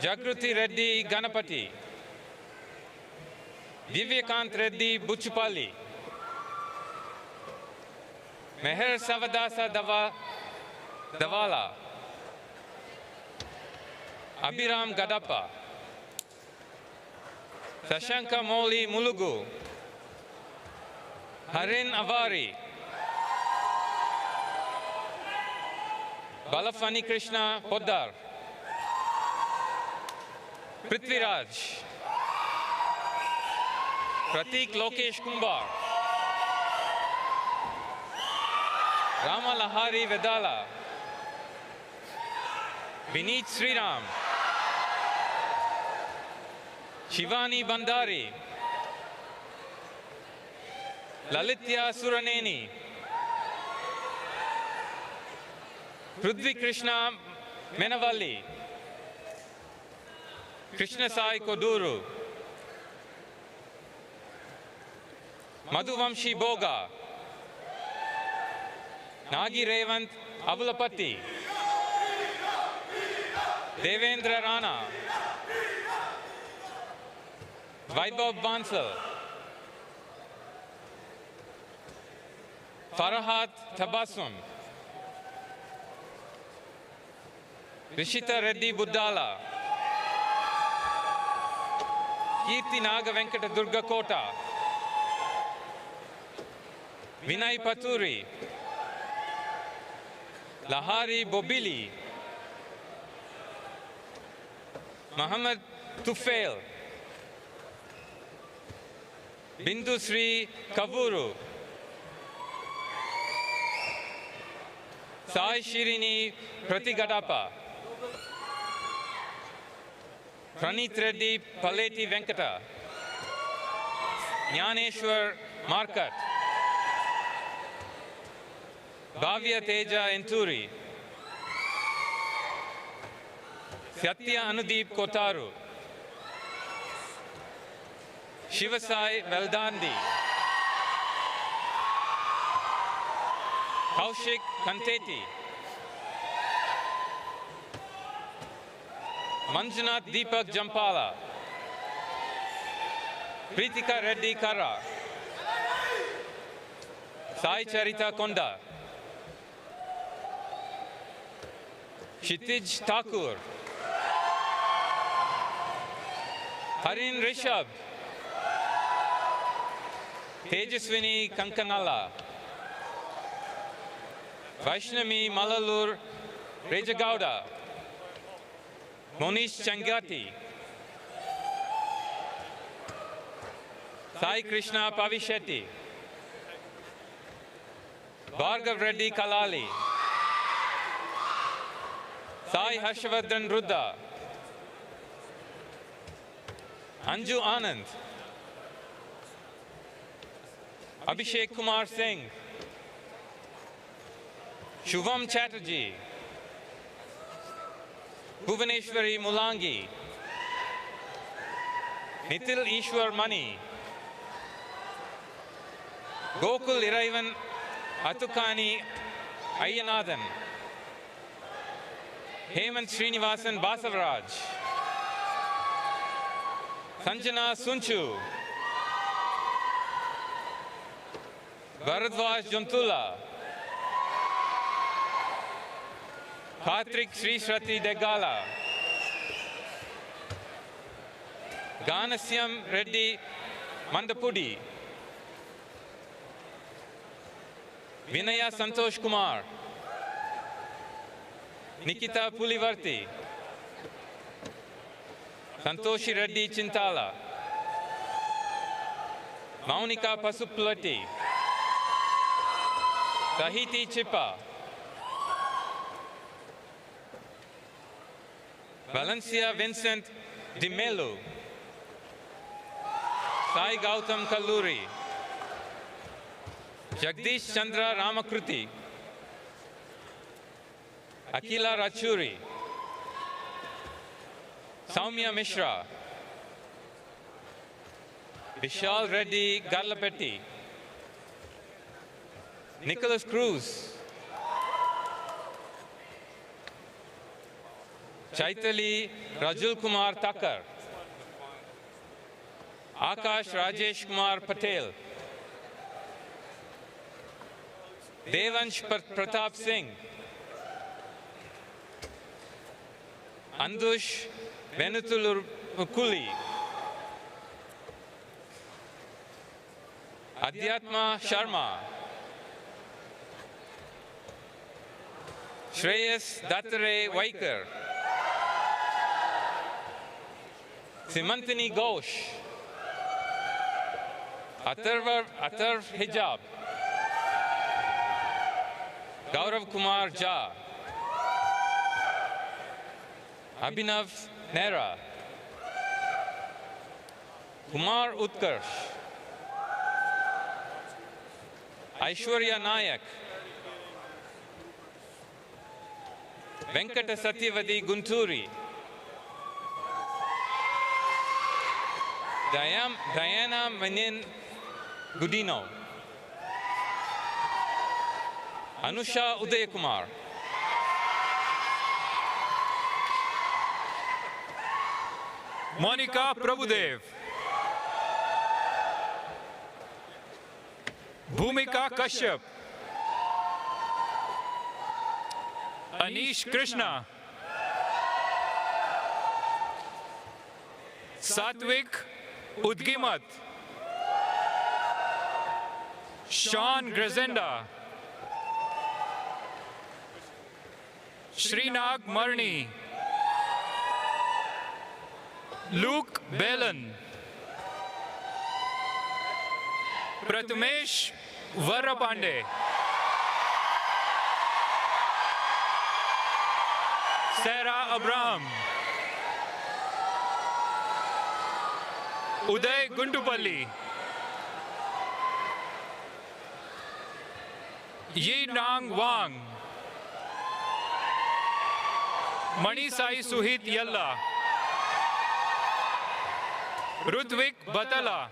Jagruti Reddy Ganapati, Divyakant Reddy Buchupalli, Meher Savadasa Davala, Abhiram Gadappa, Sashanka Moli Mulugu, Harin Avari, Balafani Krishna Poddar, Prithviraj, Pratik Lokesh Kumbar, Rama Lahari Vedala, Vineet Sriram, Shivani Bandari, Lalitya Suraneni, Prithvi Krishna Menavalli, Krishna Sai Koduru, Madhuvamshi Boga, Nagi Revant Avulapati, Devendra Rana, Vaibhav Bansal, Farahat Tabassum, Rishita Reddy Buddala, Kirti Naga Venkata Durga Kota, Vinay Paturi, Lahari Bobili, Muhammad Tufail, Bindu Sri Kavuru, Sai Shirini Pratigadapa, Pranit Reddy Paleti Venkata, Jnaneshwar Markat, Bhavya Teja Enturi, Satya Anudeep Kotaru, Shivasai Veldandi, Kaushik Kanteti, Manjunath Deepak Jampala, Pritika Reddy Kara, Sai Charita Konda, Kshitij Thakur, Harin Rishabh, Tejaswini Kankanala, Vaishnavi Malalur Rejagowda, Monish Changati, Sai Krishna Pavishetty, Bhargav Reddy Kalali, Sai Harshavardhan Rudda, Anju Anand, Abhishek Kumar Singh, Shubham Chatterjee, Bhuvaneshwari Mulangi, Nitil Ishwar Mani, Gokul Iraivan Atukani Ayyanathan, Hemant Srinivasan Basavaraj, Sanjana Sunchu, Bharadwaj Juntula, Karthik Sri Srati Degala, Ganasyam Reddy Mandapudi, Vinaya Santosh Kumar, Nikita Pulivarti, Santoshi Reddy Chintala, Maunika Pasupulati, Tahiti Chipa, Valencia Vincent Di Melu, Sai Gautam Kalluri, Jagdish Chandra Ramakruti, Akila Rachuri, Saumya Mishra, Vishal Reddy Garlapetti, Nicholas Cruz, Chaitali Rajul Kumar Thakur, Akash Rajesh Kumar Patel, Devansh Pratap Singh, Andush Venutulur Mukuli, Adhyatma Sharma, Shreyas Dattare Vaikar, Simantini Ghosh, Atharv Hijab, Gaurav Kumar Jha, Abhinav Nehra, Kumar Utkarsh, Aishwarya Nayak, Venkata Satyavadi Gunturi, Diana Manin Gudino, Anusha Udayakumar,
Monica Prabhudev, Bhumika Kashyap, Anish Krishna, Satvik Udgimat, Sean Grazenda, Srinag Marni, Luke Belan, Prathamesh Varapande, Sarah Abraham, Uday Gundupalli, Yi Nang Wang, Mani Sai Suhit Yalla, Rutvik Batala,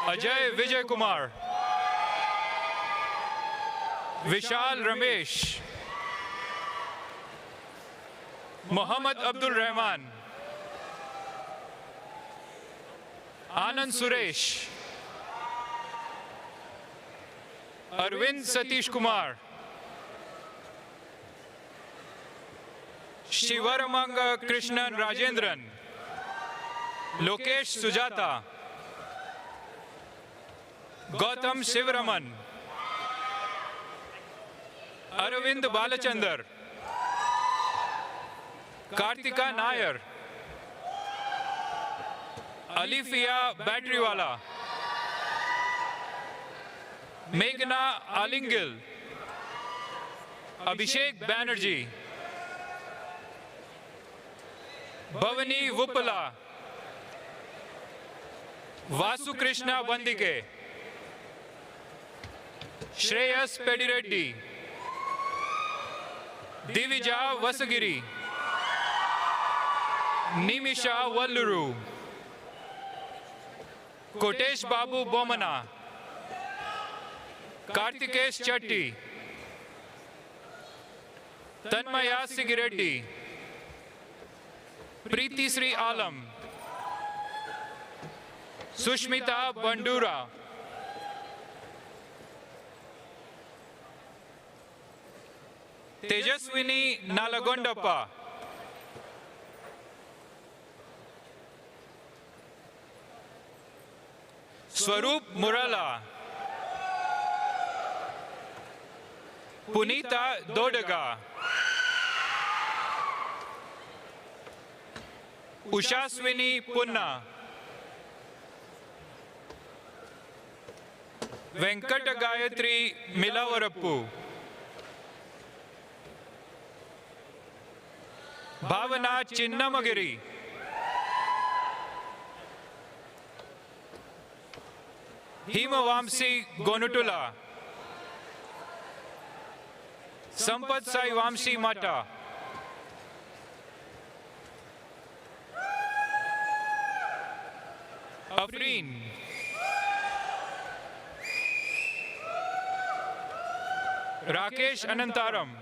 Ajay Vijay Kumar, Vishal Ramesh, Mohammad Abdul Rahman, आनंद सुरेश, अरविंद सतीश कुमार, शिवरमंग कृष्णन राजेंद्रन, लोकेश सुजाता, गौतम शिवरमन, अरविंद बालचंदर, कार्तिका नायर, अलीफिया बैटरीवाला, मेघना आलिंगल, अभिषेक बैनर्जी, भवनी वुपला, वासु कृष्णा बंदिके, श्रेयस पेडिरेड्डी, दिविजा वसगिरी, निमिषा वल्लुरु, कोटेश बाबू बोमना, कार्तिकेश चट्टी, तन्मया सिगिरेड्डी, प्रीति Shri Alam, Sushmita Bandura, Tejaswini नालगोंडप्पा, स्वरूप मुराला, पुनीता दोडगा, उषास्विनी पुन्ना, वेंकट गायत्री मिलावरप्पू, भावना चिन्नमगिरी, हिमवामसी गोनुटुला, संपत साई वामसी माटा, अफरीन, राकेश अनंतारम,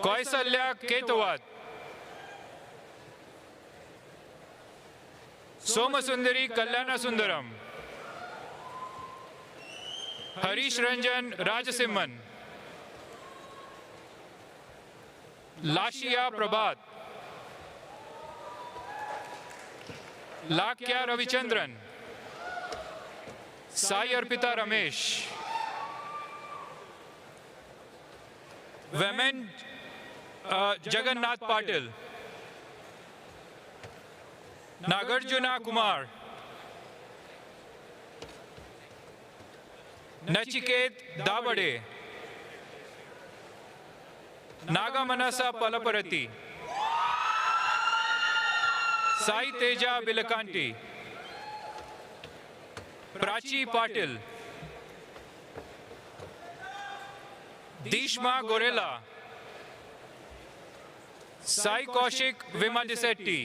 कौसल्या केतवाद, सोमसुंदरी कल्याण सुंदरम, हरीश रंजन राजसिमन, लाशिया प्रभात, लाक्या Ravichandran, Sai Arpita Ramesh, women Jagannath Patil, Nagarjuna Kumar, Nachiket Dawade, नागामनसा पलपरती, Sai Teja बिलकांटी, Prachi Patil, दीशमा gorilla, Sai Kaushik विमादिसेट्टी,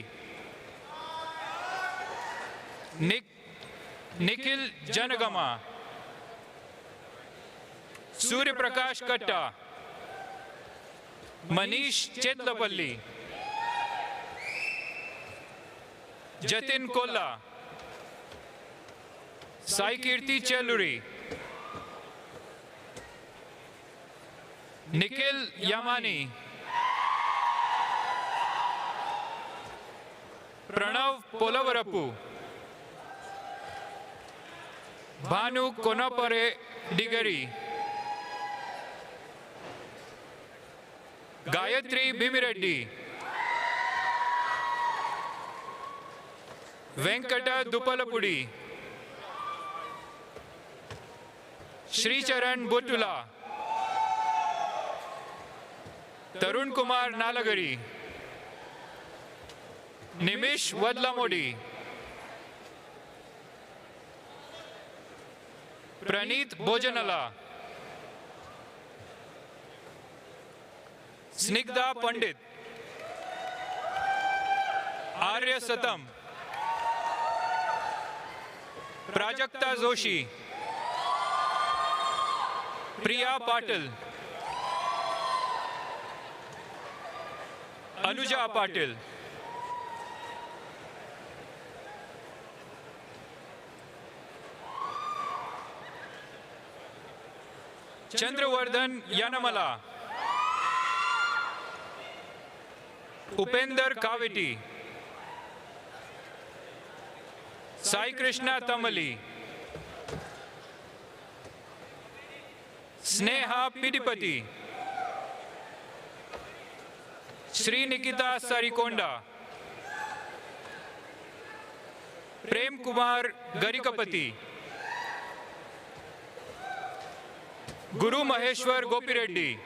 Nikhil जनगमा, Surya Prakash कट्टा, मनीष चेतलपल्ली, जतिन कोल्ला, साई कीर्ति चेलुरी, निखिल यामानी, प्रणव पोलवरप्पू, भानु कोनापरे डिगरी, गायत्री भीमिरेड्डी, वेंकट दुपलपुड़ी, श्रीचरण बुटुला, तरुण कुमार नालगरी, निमिष वदलामोडी, प्रणीत भोजनला, स्निग्धा पंडित, आर्य सतम, Prajakta Joshi, Priya Patil. Anuja Patil. Chandravardhan Yanamala. Upender Kaviti. Sai Krishna Tamali. Sneha Pidipati. Sri Nikita Sarikonda. Prem Kumar Garikapati. Guru Maheshwar Gopireddy.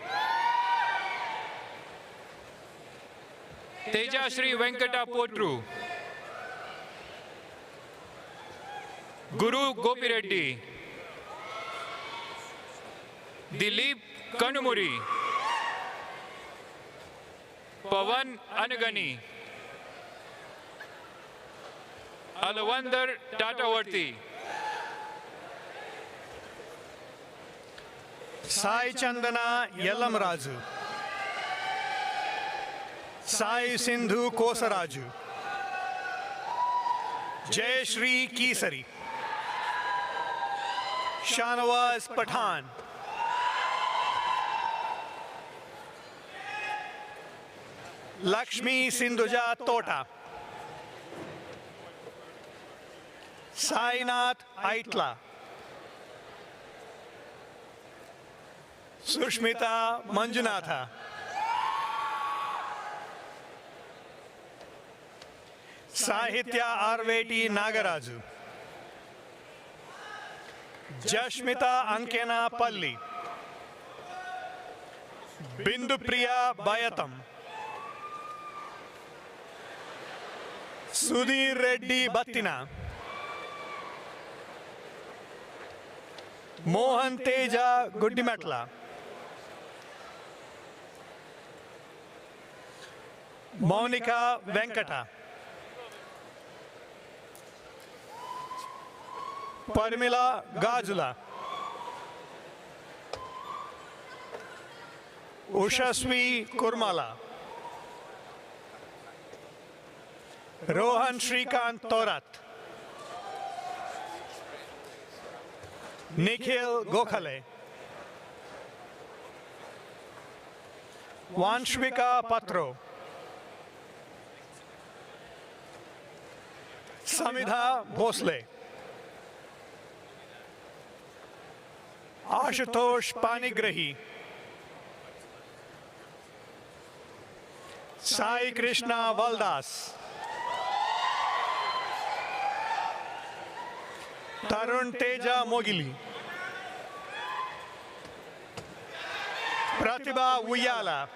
Teja Shri Venkata Potru. Guru Gopireddy. Dilip Kanumuri. Pavan Anagani. Alavandar Tatavarti.
Sai Chandana Yellamraju. Sai Sindhu Kosaraju. Jai Shri Kesari. Shanawaz Pathan. Lakshmi Sindhuja Tota. Sainath Aitla. Sushmita Manjunatha. Sahitya Arveti Nagaraju. Jashmita Ankena Palli. Bindupriya Bayatam. Sudhir Reddy Battina. Mohan Teja Guddimatla. Monica Venkata. Parmila Gajula. Ushaswi Kurmala. Rohan Shrikant Torat. Nikhil Gokhale. Vanshvika Patro. Samidha Bhosle. Ashutosh Panigrahi. Sai Krishna Valdas. Tarun Teja Mogili. Pratibha Uyala.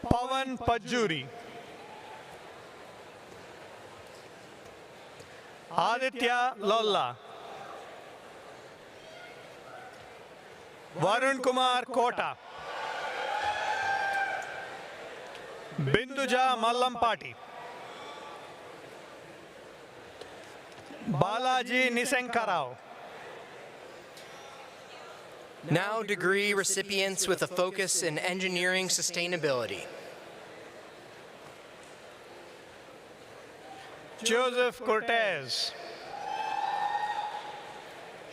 Pavan Pajuri. Aditya Lolla. Varun Kumar Kota. Binduja Mallampati. Balaji Nisenkarao.
Now degree recipients with a focus in engineering sustainability.
Joseph Cortez.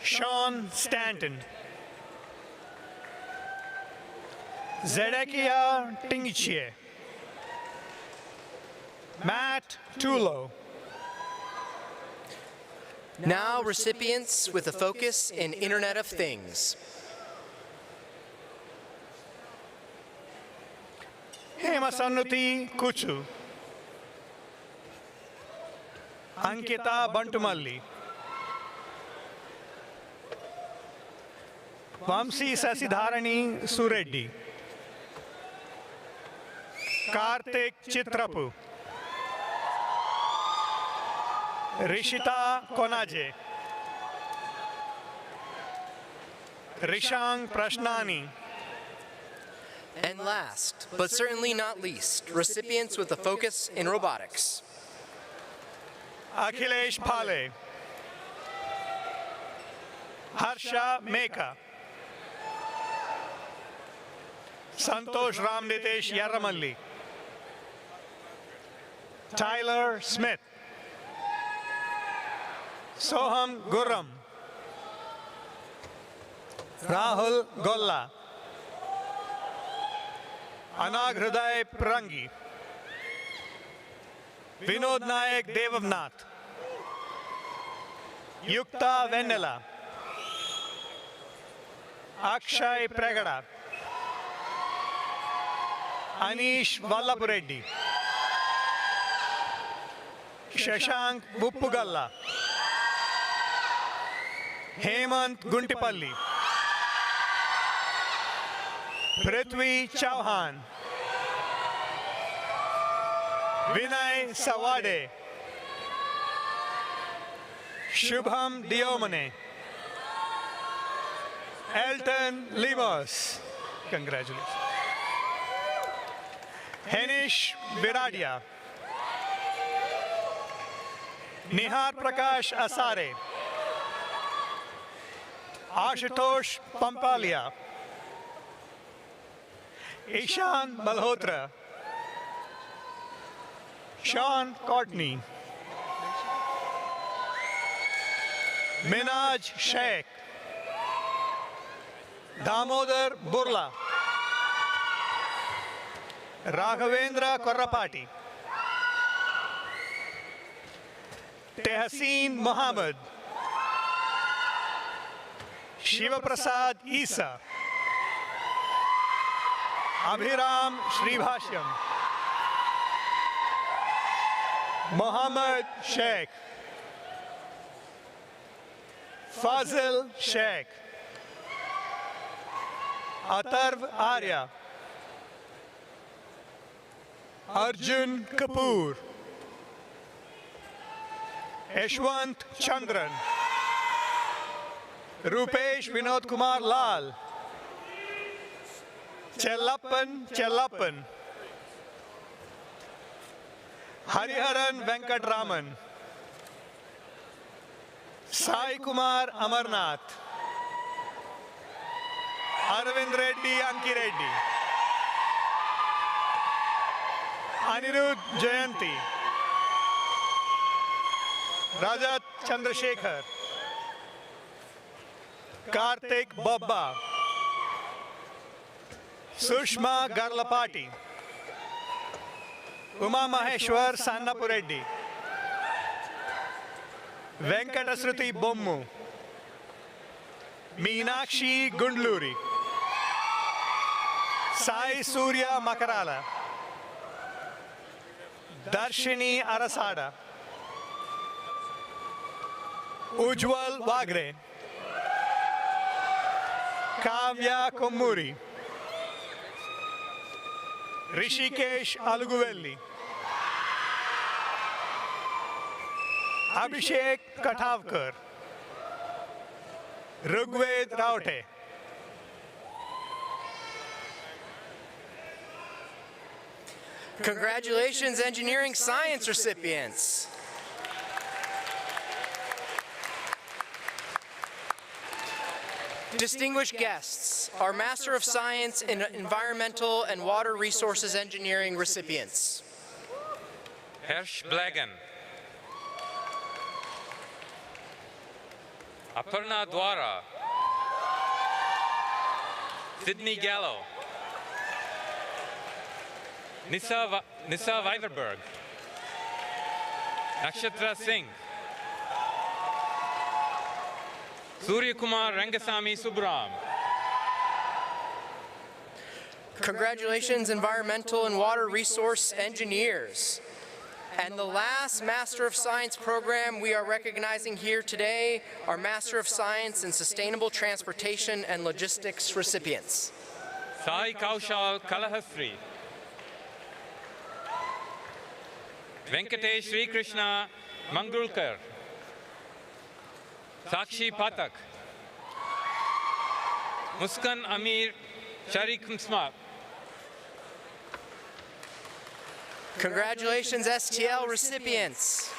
Sean Stanton. Zedekiah Tingichie. Matt Tulo.
Now recipients with a focus in Internet of Things.
Hemasanuti Kuchu. Ankita Bantumalli. Vamsi Sasidharani Sureddy. Karthik Chitrapu. Rishita Konaje. Rishang Prashnani.
And last, but certainly not least, recipients with a focus in robotics.
Akhilesh Phale. Harsha Meka. Santosh Ramnitesh Yaramalli. Tyler Smith. Soham Gurram. Rahul Golla. Anag Hriday Prangi. Vinod Nayak Devavnath. Yukta Venela. Akshay Pragada. Anish Vallapureddy. Shashank Buppugalla. Hemant Guntipalli. Prithvi Chauhan. Vinay Sawade. Shubham Diomane. Elton Limos. Congratulations. Henish Viradia. Nihar Prakash Asare. Ashutosh Pampalia. Ishan Malhotra. Sean Courtney. Minaj Sheikh. Damodar Burla. Raghavendra Korrapati. Tehseen Muhammad. Shiva Prasad Isa. Abhiram Sribhashyam. Muhammad Sheikh. Fazil Sheikh. Atarv Arya. Arjun Kapoor. Yashwant Chandran. Rupesh Vinod Kumar Lal. Chellappan. Hariharan Venkatraman. Sai Kumar Amarnath. Arvind Reddy Anki Reddy. Anirudh Jayanti. Rajat Chandrasekhar. Karthik Babba. Sushma Garlapati. Uma Maheshwar Sannapureddy. Venkatasruti Bommu. Meenakshi Gundluri. Sai Surya Makarala. Darshini Arasada. Ujwal Wagre. Kavya Kommuri. Rishikesh Aluguvelli. Abhishek Kathavkar. Rugved Raute.
Congratulations, engineering science recipients. Distinguished guests, our Master of Science in Environmental and Water Resources Engineering recipients.
Hersh Blagan. Aparna Dwara. Sydney Gallo. Nisa Weiderberg. Nakshatra Singh. Surya Kumar Rangasamy Subram.
Congratulations, environmental and water resource engineers. And the last Master of Science program we are recognizing here today are Master of Science in Sustainable Transportation and Logistics recipients.
Sai Kaushal Kalahastri. Venkatesh Sri Krishna Mangulkar. Sakshi Patak. Muskan Amir Sharik Msmak.
Congratulations, STL recipients.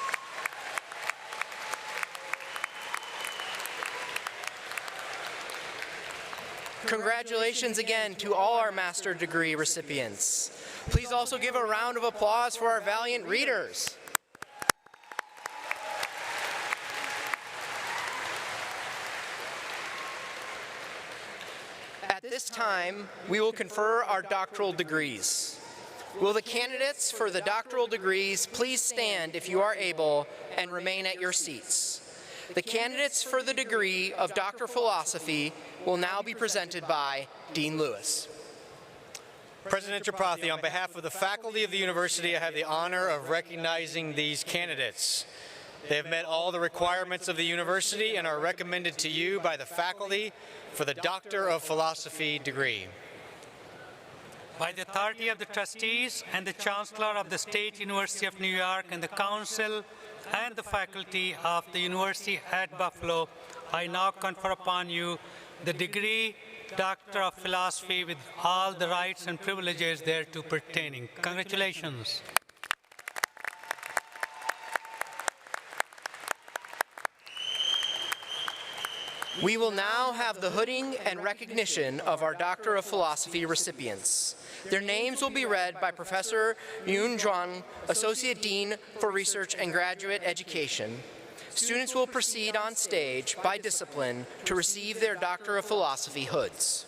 Congratulations again to all our master degree recipients. Please also give a round of applause for our valiant readers. At this time, we will confer our doctoral degrees. Will the candidates for the doctoral degrees please stand if you are able and remain at your seats? The candidates for the degree of Doctor of Philosophy will now be presented by Dean Lewis.
President Tripathi, on behalf of the faculty of the university, I have the honor of recognizing these candidates. They have met all the requirements of the university and are recommended to you by the faculty for the Doctor of Philosophy degree.
By the authority of the trustees and the Chancellor of the State University of New York and the Council and the faculty of the University at Buffalo, I now confer upon you the degree Doctor of Philosophy with all the rights and privileges thereto pertaining. Congratulations.
We will now have the hooding and recognition of our Doctor of Philosophy recipients. Their names will be read by Professor Yoon Jwang, Associate Dean for Research and Graduate Education. Students will proceed on stage by discipline to receive their Doctor of Philosophy hoods.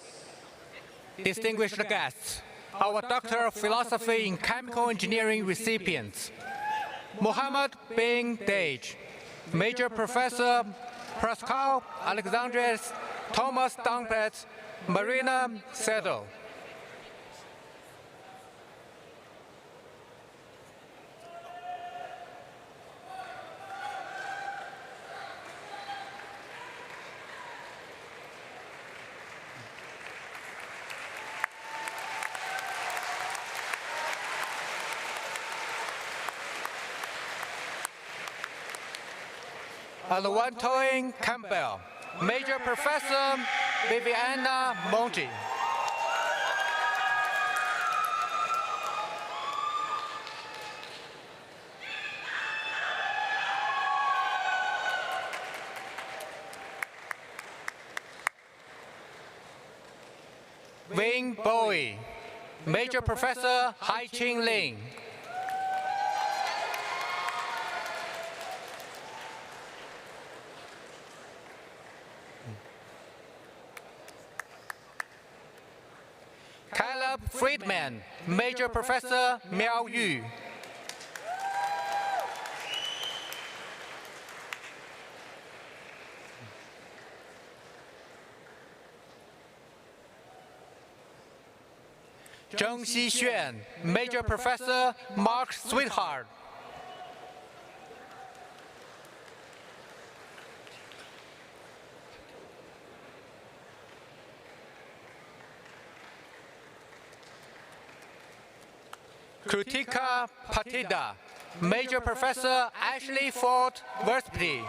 Distinguished guests, our Doctor of Philosophy in Chemical Engineering recipients, Muhammad bin Dage, Major Professor Pascal Alexandres, Thomas Dunpet, Marina Settle. Alwantoin Campbell, Major Professor Viviana Monti. Wing Bowie, Major Professor Hai-Ching Ling. Caleb Friedman, Major Professor Miao Yu. Zheng Xixuan, Major Professor Mark Sweetheart. Krutika Patida, Major Professor Ashley Ford Versby.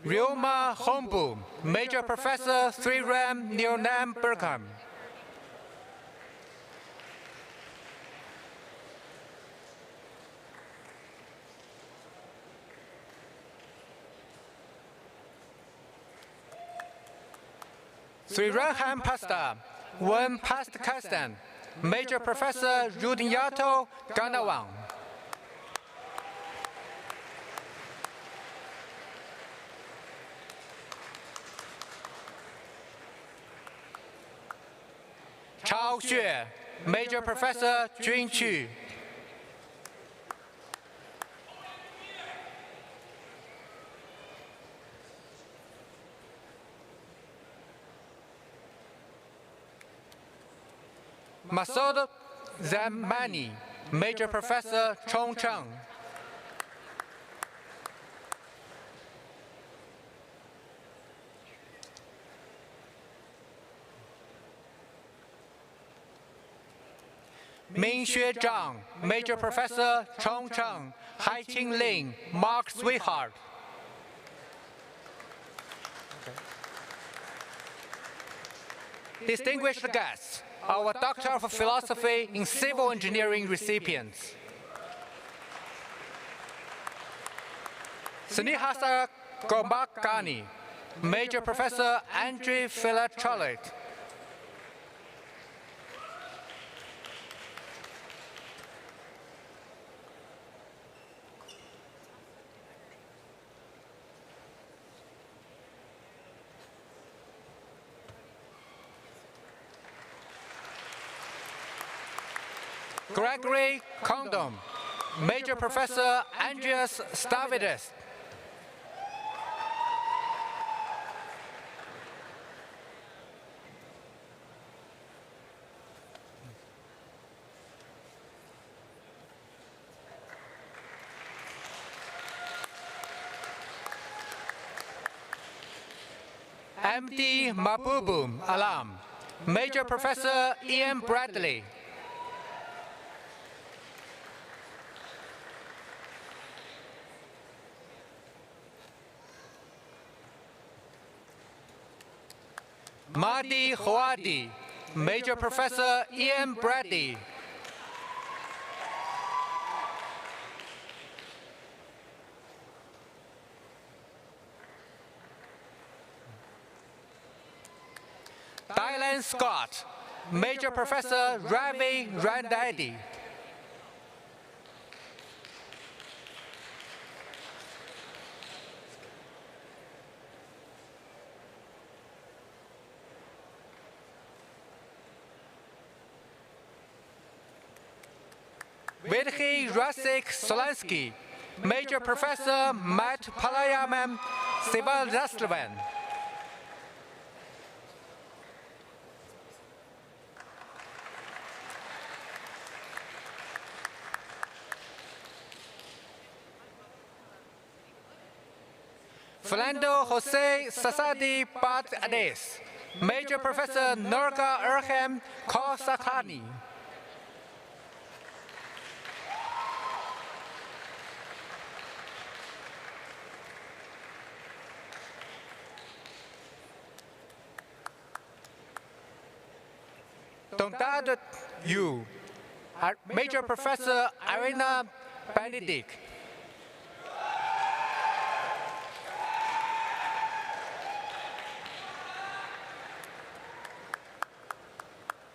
Ryoma Hombu, Major Professor Sriram Nirnam Burkham. Sriraham Pasta, Wen Pastkastan, Major Professor Rudinyato Ganawang. Chao Xue, Major Professor Jun Chu. Masoud Zamani, Major Professor Chongcheng. Mingxue Zhang, Major Professor Chongcheng, Hai-Ching Ling, Mark Sweetheart. Distinguished guests, our Doctor of Philosophy in Civil Engineering recipients. Snehasa Gombakani, Major Professor Andrew Philatrolit. Gregory Condom, Major Professor Andreas Stavridis. MD Mabubu Alam, Major Professor Ian Bradley. Mahdi Houadi, Major Professor Ian Bradley. Dylan Scott, Major Professor Ravi Randadi. Vidhi Rasik Solansky, Major Professor Matt Palayamam Sivalastvan. Fernando Jose Sasadi Bat Ades, Major Professor Nurga Erham Kosakani. Dongdad Yu, Major Professor Irina Benedict.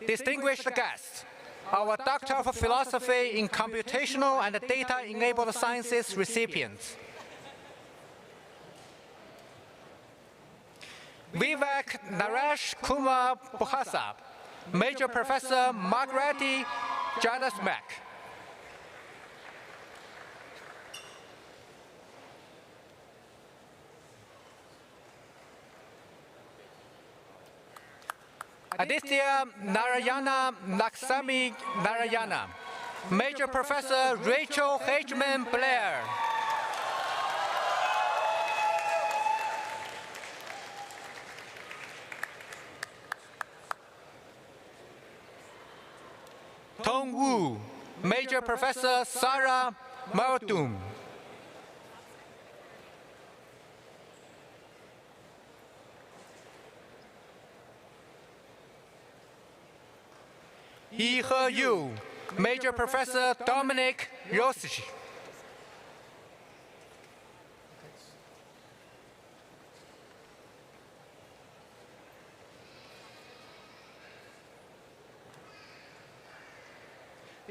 Distinguished guests, our Doctor of Philosophy in Computational and Data-Enabled Sciences recipients. Vivek Naresh Kumar Bukhasa, Major Professor Margaretti Jadasmak. Aditya Narayana Laksami Narayana, Major Professor Rachel Hedgeman Blair. Tong Wu, Major Professor Sarah Martum. Yi He Yu, Major Professor Dominic Rosic.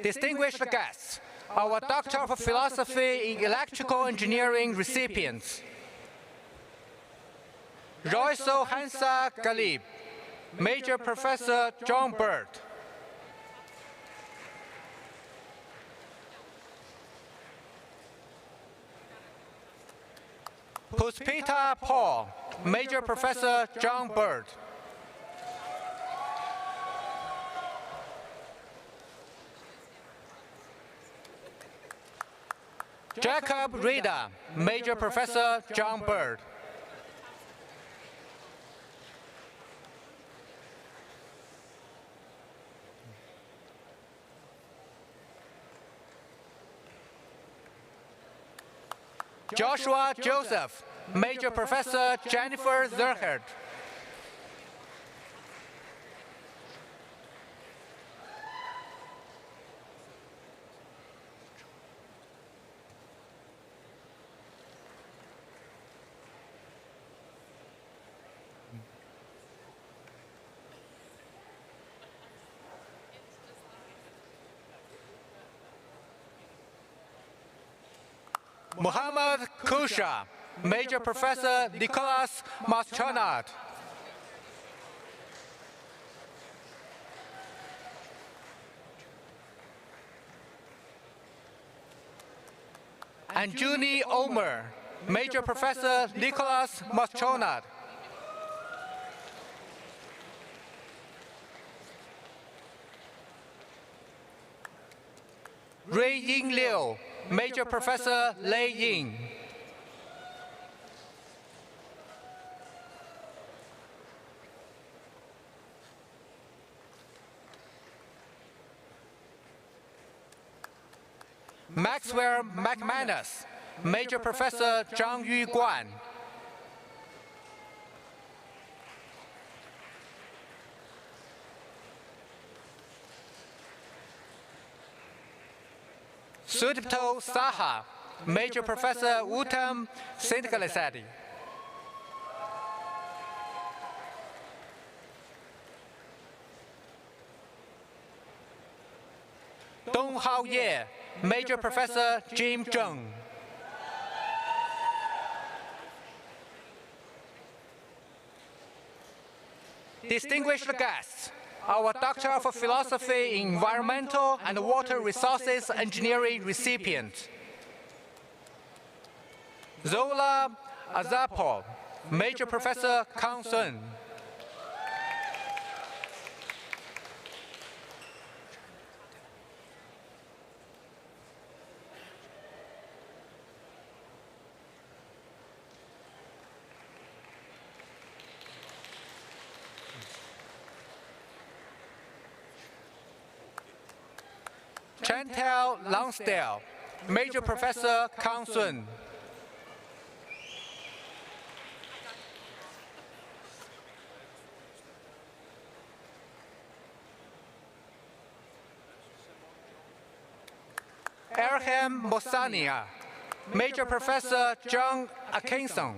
Distinguished guests, our Doctor of Philosophy in Electrical Engineering recipients. Royso Hansa Galib, Major Professor John Bird. Puspita Paul, Major Professor John Bird. Jacob Reda, Major Professor John Bird. Joshua Joseph, Major Professor Jennifer Zerhard. Muhammad Kusha, Major Professor Nicholas Maschonard. And Juni Omer, Major Professor Nicholas Maschonard. Ray Ying Liu, Major Professor Lei Ying. Maxwell McManus, Major Professor Zhang Yu Guan. Sudipto Saha, Major Professor Uttam Sengalisadi. Dong Hao Ye, Major Professor Jim Zheng. Distinguished guests, our Doctor of Philosophy in Environmental and Water Resources Engineering recipient, Zola Azapov, Major Professor Kang Sun. Chantal Lonsdale, Major Professor Kang Sun. Erham Mosania, Major Professor John Atkinson.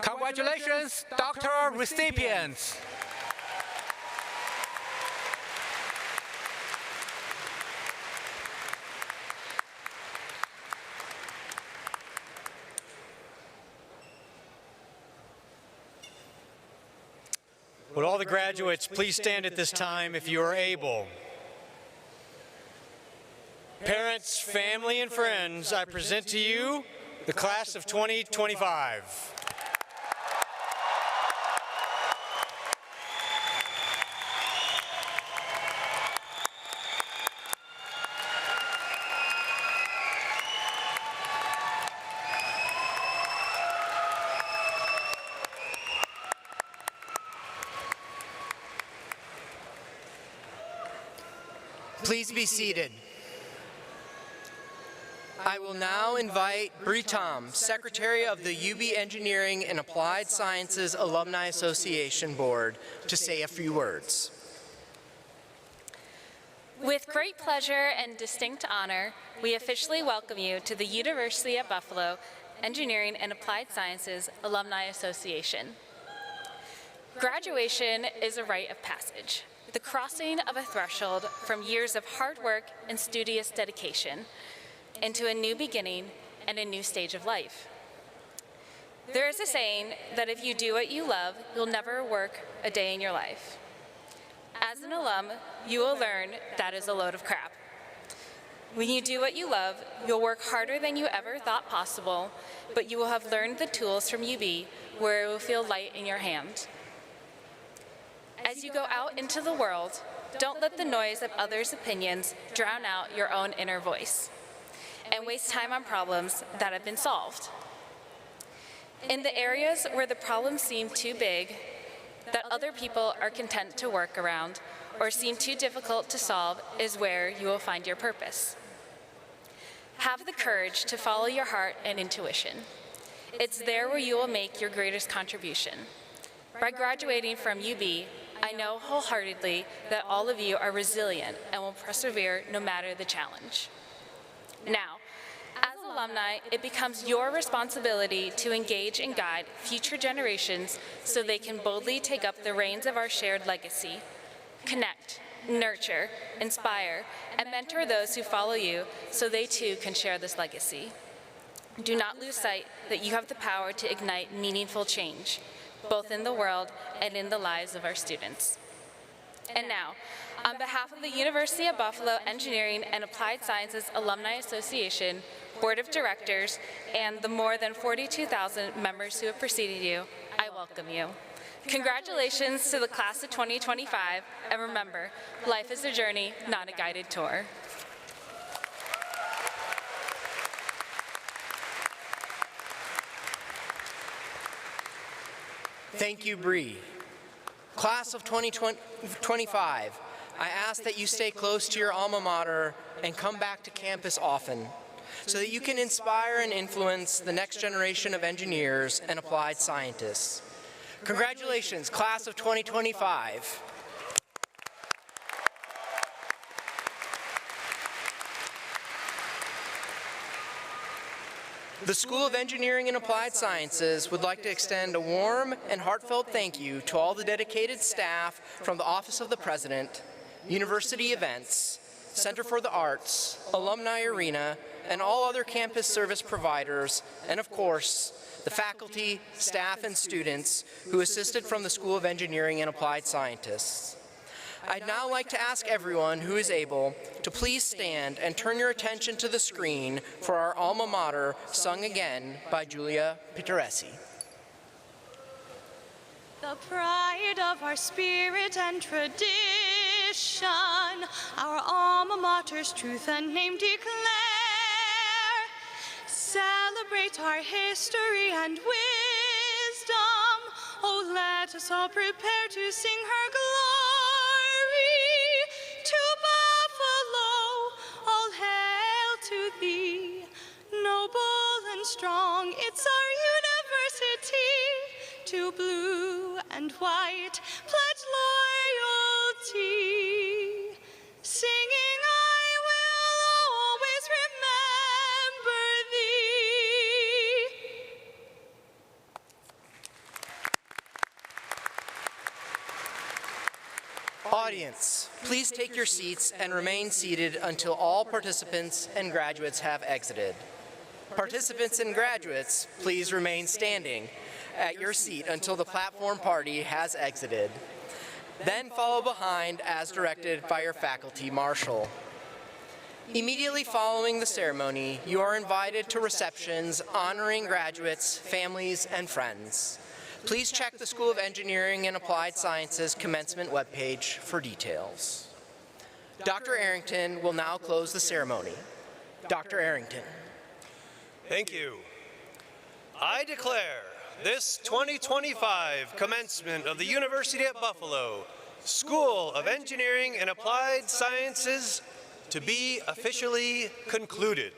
Congratulations, doctor recipients.
Would all the graduates please stand at this time if you are able? Parents, family, and friends, I present to you the class of 2025.
Please be seated. I will now invite Bree Tom, Secretary of the UB Engineering and Applied Sciences Alumni Association Board, to say a few words.
With great pleasure and distinct honor, we officially welcome you to the University at Buffalo Engineering and Applied Sciences Alumni Association. Graduation is a rite of passage, the crossing of a threshold from years of hard work and studious dedication into a new beginning and a new stage of life. There is a saying that if you do what you love, you'll never work a day in your life. As an alum, you will learn that is a load of crap. When you do what you love, you'll work harder than you ever thought possible, but you will have learned the tools from UB where it will feel light in your hand. As you go out into the world, don't let the noise of others' opinions drown out your own inner voice and waste time on problems that have been solved. In the areas where the problems seem too big, that other people are content to work around, or seem too difficult to solve is where you will find your purpose. Have the courage to follow your heart and intuition. It's there where you will make your greatest contribution. By graduating from UB, I know wholeheartedly that all of you are resilient and will persevere no matter the challenge. Now, as alumni, it becomes your responsibility to engage and guide future generations so they can boldly take up the reins of our shared legacy. Connect, nurture, inspire, and mentor those who follow you so they too can share this legacy. Do not lose sight that you have the power to ignite meaningful change, both in the world and in the lives of our students. And now, on behalf of the University of Buffalo Engineering and Applied Sciences Alumni Association, Board of Directors, and the more than 42,000 members who have preceded you, I welcome you. Congratulations to the class of 2025, and remember, life is a journey, not a guided tour.
Thank you, Bree. Class of 2025, I ask that you stay close to your alma mater and come back to campus often so that you can inspire and influence the next generation of engineers and applied scientists. Congratulations, class of 2025. The School of Engineering and Applied Sciences would like to extend a warm and heartfelt thank you to all the dedicated staff from the Office of the President, University Events, Center for the Arts, Alumni Arena, and all other campus service providers, and of course, the faculty, staff, and students who assisted from the School of Engineering and Applied Sciences. I'd now like to ask everyone who is able to please stand and turn your attention to the screen for our alma mater, sung again by Julia Pitaresi.
The pride of our spirit and tradition, our alma mater's truth and name declare. Celebrate our history and wisdom. Oh, let us all prepare to sing her glory. To Buffalo, all hail to thee. Noble and strong, it's our university. To blue and white, pledge loyalty. Singing, I will always remember thee.
Audience, please take your seats and remain seated until all participants and graduates have exited. Participants and graduates, please remain standing at your seat until the platform party has exited. Then follow behind as directed by your faculty marshal. Immediately following the ceremony, you are invited to receptions honoring graduates, families, and friends. Please check the School of Engineering and Applied Sciences commencement webpage for details. Dr. Arrington will now close the ceremony. Dr. Arrington.
Thank you. I declare this 2025 commencement of the University at Buffalo School of Engineering and Applied Sciences to be officially concluded.